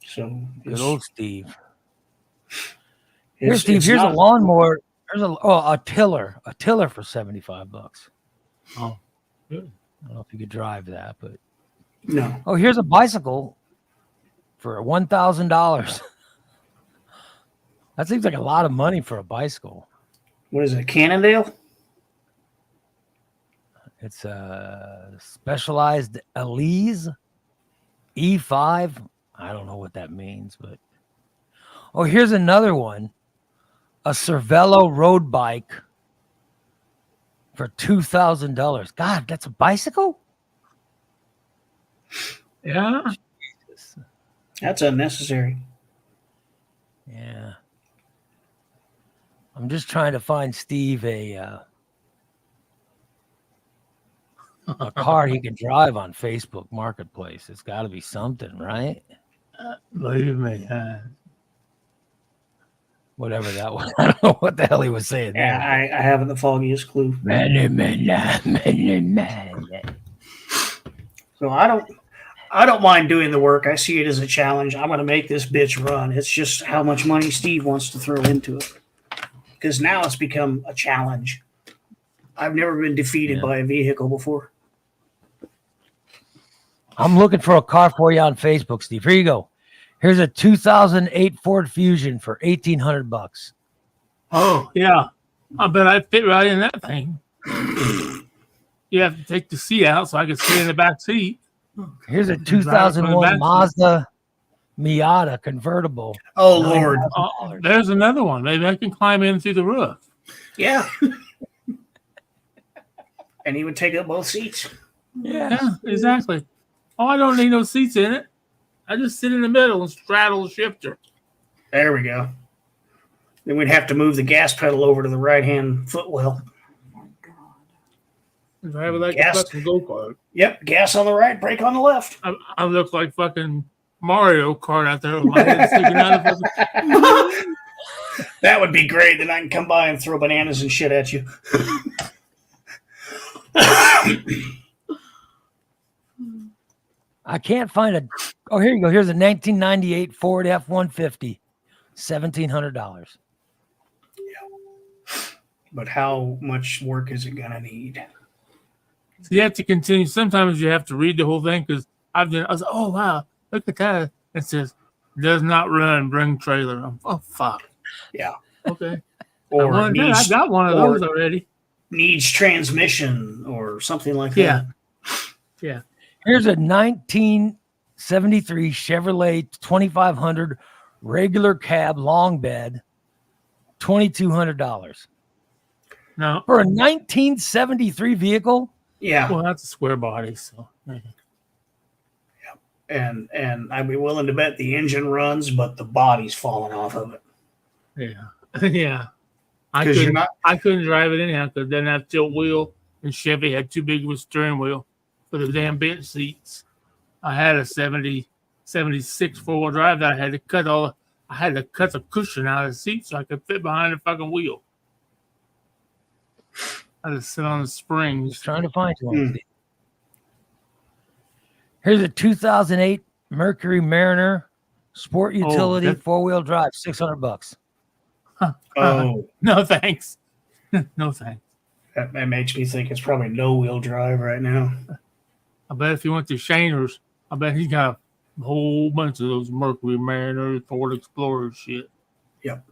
So good old Steve. Here's Steve. Here's a lawnmower. There's a tiller for $75. Oh, good. I don't know if you could drive that, but no. Oh, here's a bicycle for $1,000. That seems like a lot of money for a bicycle. What is it, Cannondale? It's a Specialized Elise E5. I don't know what that means, but oh, here's another one. A Cervelo road bike for $2,000. God, that's a bicycle? Yeah. Jesus. That's unnecessary. Yeah. I'm just trying to find Steve a a car he can drive on Facebook Marketplace. It's got to be something, right? Believe me. Whatever that was. I don't know what the hell he was saying Yeah, there. I haven't the foggiest clue. So I don't mind doing the work. I see it as a challenge. I'm going to make this bitch run. It's just how much money Steve wants to throw into it. Because now it's become a challenge. I've never been defeated by a vehicle before. I'm looking for a car for you on Facebook, Steve. Here you go. Here's a 2008 Ford Fusion for $1,800. Oh, yeah. I bet I fit right in that thing. You have to take the seat out so I can sit in the back seat. Here's a 2001 Mazda Miata convertible. Oh, Lord. There's another one. Maybe I can climb in through the roof. Yeah. And he would take up both seats. Yeah, exactly. Oh, I don't need no seats in it. I just sit in the middle and straddle the shifter. There we go. Then we'd have to move the gas pedal over to the right-hand footwell. Drive it like Gas. a fucking go-kart. Yep, gas on the right, brake on the left. I look like fucking Mario Kart out there with my head sticking out of the That would be great. Then I can come by and throw bananas and shit at you. I can't find a. Oh, here you go. Here's a 1998 Ford F-150, $1,700. But how much work is it going to need? So you have to continue. Sometimes you have to read the whole thing because I was, oh, wow, look at that. It says, does not run, bring trailer. Oh, fuck. Yeah. Okay. Or I got one of those already. Needs transmission or something like that. Yeah. Here's a 1973 Chevrolet 2500 regular cab long bed, $2,200. No. For a 1973 vehicle? Yeah. Well, that's a square body, so. And I'd be willing to bet the engine runs, but the body's falling off of it. Yeah. Yeah. I Because couldn't drive it anyhow because it didn't have tilt wheel, and Chevy had too big of a steering wheel for the damn bench seats. I had a 76 four-wheel drive that I had to cut the cushion out of the seat so I could fit behind the fucking wheel. I had to sit on the springs. Just trying to find one. Here's a 2008 Mercury Mariner Sport Utility 4-wheel drive, $600. Oh, no thanks. No thanks. that makes me think it's probably no-wheel drive right now. I bet if you went to Shaner's, I bet he's got a whole bunch of those Mercury Mariners, Ford Explorer shit. Yep.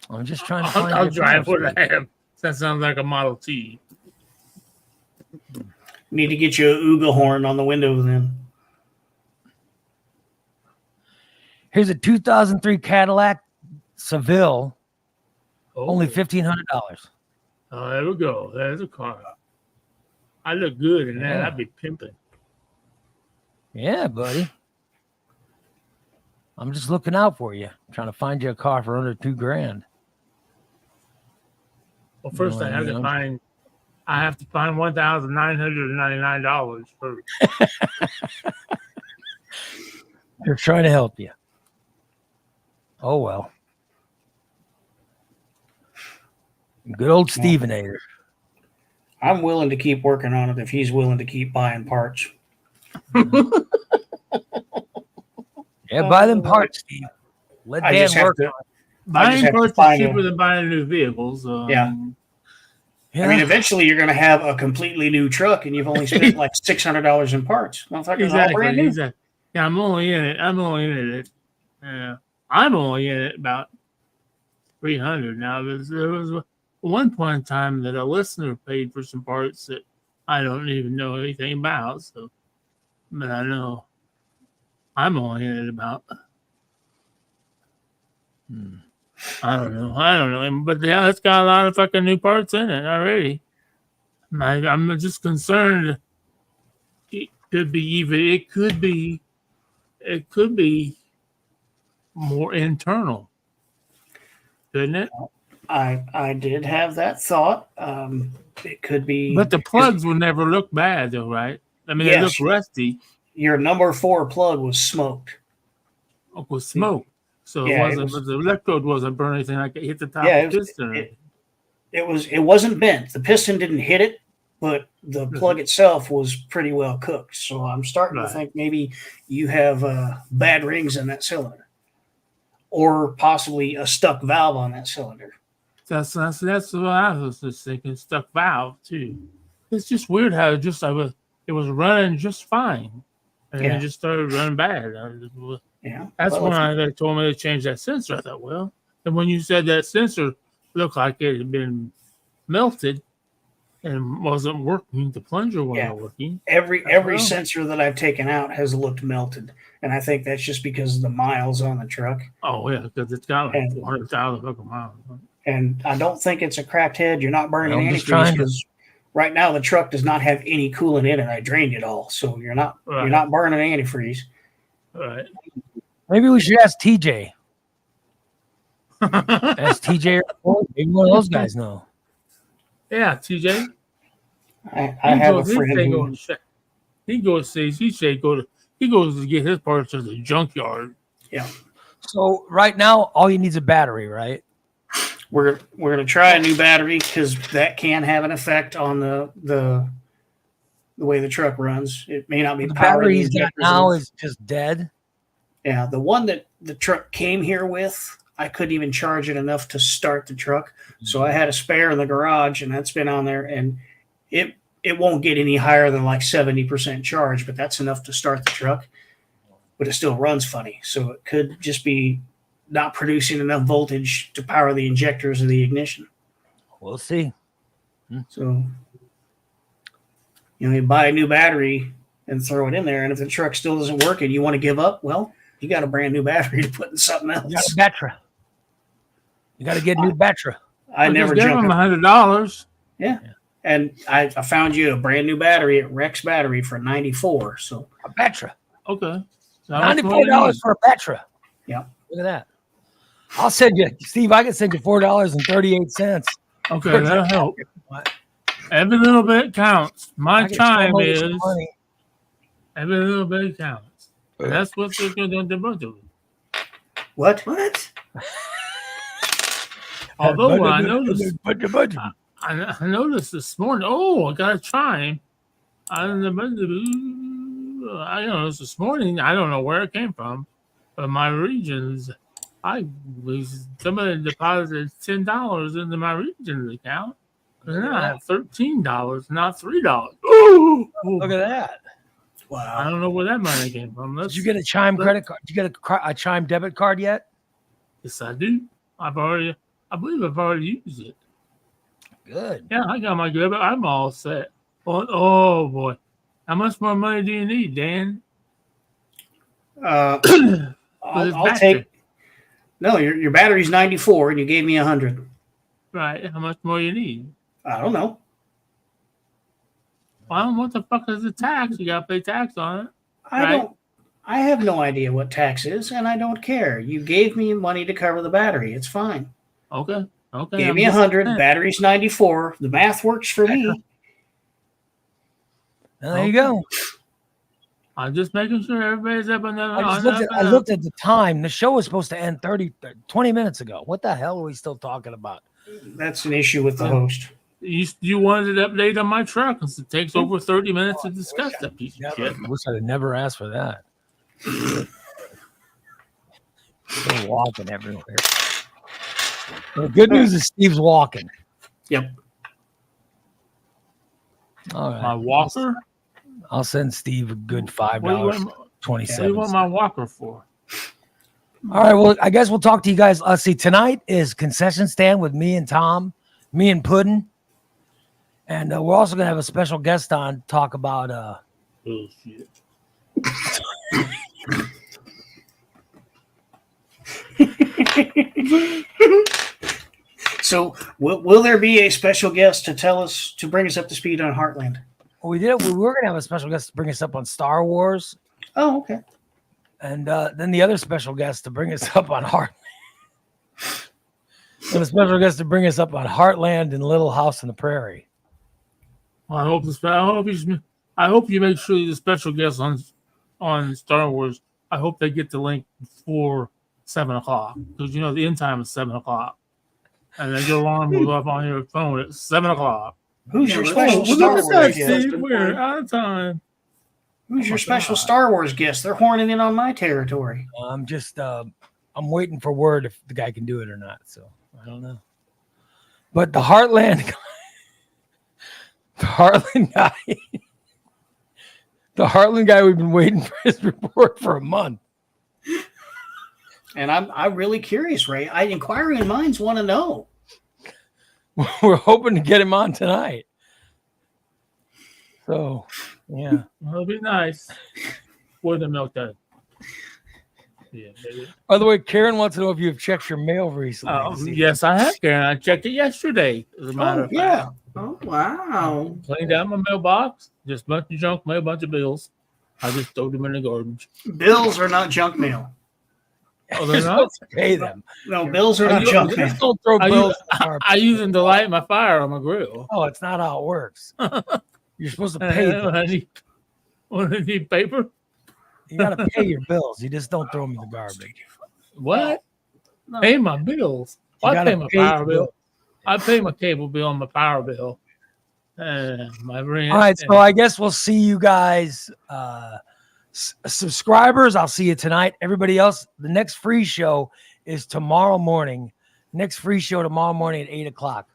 I'm just trying to find. I'll drive what I have. That sounds like a Model T. Need to get you a Ooga horn on the window then. Here's a 2003 Cadillac Seville, only Oh. $1,500. Oh, there we go. There's a car. I look good in that. Yeah. I'd be pimping. Yeah, buddy. I'm just looking out for you, trying to find you a car for under $2,000. Well, first No, I have I to mean, find $1,999 first. They're trying to help you. Oh well. Good old Stevenator. I'm willing to keep working on it if he's willing to keep buying parts. Yeah, buy them parts, Steve. Let I Dan just have work to. on it. Buying have to parts is find cheaper a- than buying new vehicles. Yeah. Yeah. I mean, eventually you're going to have a completely new truck, and you've only spent like $600 in parts. Motherfuckers all brand new. Exactly. Yeah, I'm only in it. I'm only in it about 300 now. There was one point in time that a listener paid for some parts that I don't even know anything about. So, but I know I'm only in it about. I don't know. But yeah, it's got a lot of fucking new parts in it already. I'm just concerned. It could be more internal, couldn't it? I did have that thought. It could be, But the plugs would never look bad, though, right? I mean, they Yes. look rusty your number 4 plug was smoked. with smoke. So Yeah, it wasn't, but the electrode wasn't burning anything like it hit the top Yeah, of the piston. It wasn't bent. The piston didn't hit it, but the plug itself was pretty well cooked. So I'm starting to think maybe you have bad rings in that cylinder, or possibly a stuck valve on that cylinder. That's what I was just thinking. Stuck valve too. It's just weird how it was running just fine, and then it just started running bad. That's when they told me to change that sensor. I thought, well, and when you said that sensor looked like it had been melted and wasn't working, the plunger wasn't working. Every sensor that I've taken out has looked melted, and I think that's just because of the miles on the truck. Oh yeah, because it's got like 400,000 fucking miles. And I don't think it's a cracked head. You're not burning antifreeze because right now the truck does not have any coolant in it. I drained it all, so you're not burning antifreeze. Right. Maybe we should ask TJ. Ask TJ. Maybe one of those guys know. Yeah, TJ. I have a friend who he goes to get his parts to the junkyard. Yeah. So right now, all you need is a battery, right? We're gonna try a new battery because that can have an effect on the way the truck runs. It may not be The powered. battery he's got now is just dead. Yeah, the one that the truck came here with, I couldn't even charge it enough to start the truck. So I had a spare in the garage, and that's been on there, and it won't get any higher than like 70% charge, but that's enough to start the truck. But it still runs funny, so it could just be not producing enough voltage to power the injectors of the ignition. We'll see. So, you buy a new battery and throw it in there, and if the truck still doesn't work and you want to give up, well, you got a brand new battery to put in something else. You got a battery. You got to get a new battery. I never give him $100. Yeah. And I found you a brand new battery at Rex Battery for $94. So a battery. Okay. So $94 for a battery. Yeah. Look at that. I'll send you, Steve. I can send you $4.38. Okay, that'll help. Every little bit counts. My time is every little bit counts. And that's what they're going to do. What? Although I noticed this morning. Oh, I got a chime. I noticed this morning. I don't know where it came from, but my regions. Somebody deposited $10 into my regions account. And now I have $13, not $3. Ooh, look at that! Wow! I don't know where that money came from. Did you get a Chime credit card? Did you get a Chime debit card yet? Yes, I do. I believe I've already used it. Good. Yeah, I got my debit. I'm all set. Oh boy, how much more money do you need, Dan? I'll take. No, your battery's 94, and you gave me 100. Right. How much more you need? I don't know. Well, what the fuck is the tax? You gotta pay tax on it. I have no idea what tax is, and I don't care. You gave me money to cover the battery. It's fine. Okay. Gave me 100. Battery's 94. The math works for me. Well, there you go. I'm just making sure everybody's up on that. I looked at the time. The show was supposed to end 20 minutes ago. What the hell are we still talking about? That's an issue with the host. You wanted an update on my truck, because it takes over 30 minutes to discuss that piece of shit. I wish I'd have never asked for that. Still walking everywhere. The good news is Steve's walking. Yep. All right. My walker? I'll send Steve a good $5.27. What do you want my walker for? All right. Well, I guess we'll talk to you guys. Let's see. Tonight is concession stand with me and Tom, me and Puddin'. And we're also going to have a special guest on talk about. Oh, shit. So, will there be a special guest to bring us up to speed on Heartland? Well, we were going to have a special guest to bring us up on Star Wars. Oh, okay. And then the other special guest to bring us up on Heartland. and a special guest to bring us up on Heartland and Little House on the Prairie. I hope you make sure the special guests on Star Wars. I hope they get the link before 7:00 because the end time is 7:00, and then your alarm goes off on your phone at 7:00. Who's Yeah, your but- special Oh, Star look at Wars that, guest? Steve. We're out of time. Who's Oh your my special God. Star Wars guest? They're horning in on my territory. I'm just I'm waiting for word if the guy can do it or not. So I don't know. But the Heartland guy, the Heartland guy, we've been waiting for his report for a month. And I'm really curious, Ray. Inquiring minds want to know. We're hoping to get him on tonight. So yeah. Well, it'll be nice. With the milk done. Yeah, baby. By the way, Karen wants to know if you've checked your mail recently. Yes, I have, Karen. I checked it yesterday. As a matter of yeah. fact. Oh, wow. Cleaned out my mailbox. Just a bunch of junk mail, a bunch of bills. I just threw them in the garbage. Bills are not junk mail. Oh, You're they're not? supposed to pay them. No, bills are not you- junk mail. Just don't throw I bills. use, in the garbage. I use them to light my fire on my grill. Oh, it's not how it works. You're supposed to pay them. When I need paper. You got to pay your bills. You just don't throw them in the garbage. What? No. Pay my bills. You I gotta pay my pay power the bill. bill. I pay my cable bill and my power bill. My rent. All right, so I guess we'll see you guys. Subscribers, I'll see you tonight. Everybody else, the next free show is tomorrow morning. Next free show tomorrow morning at 8:00.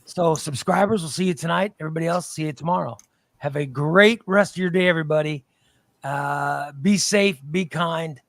So subscribers, we'll see you tonight. Everybody else, see you tomorrow. Have a great rest of your day, everybody. Be safe, be kind.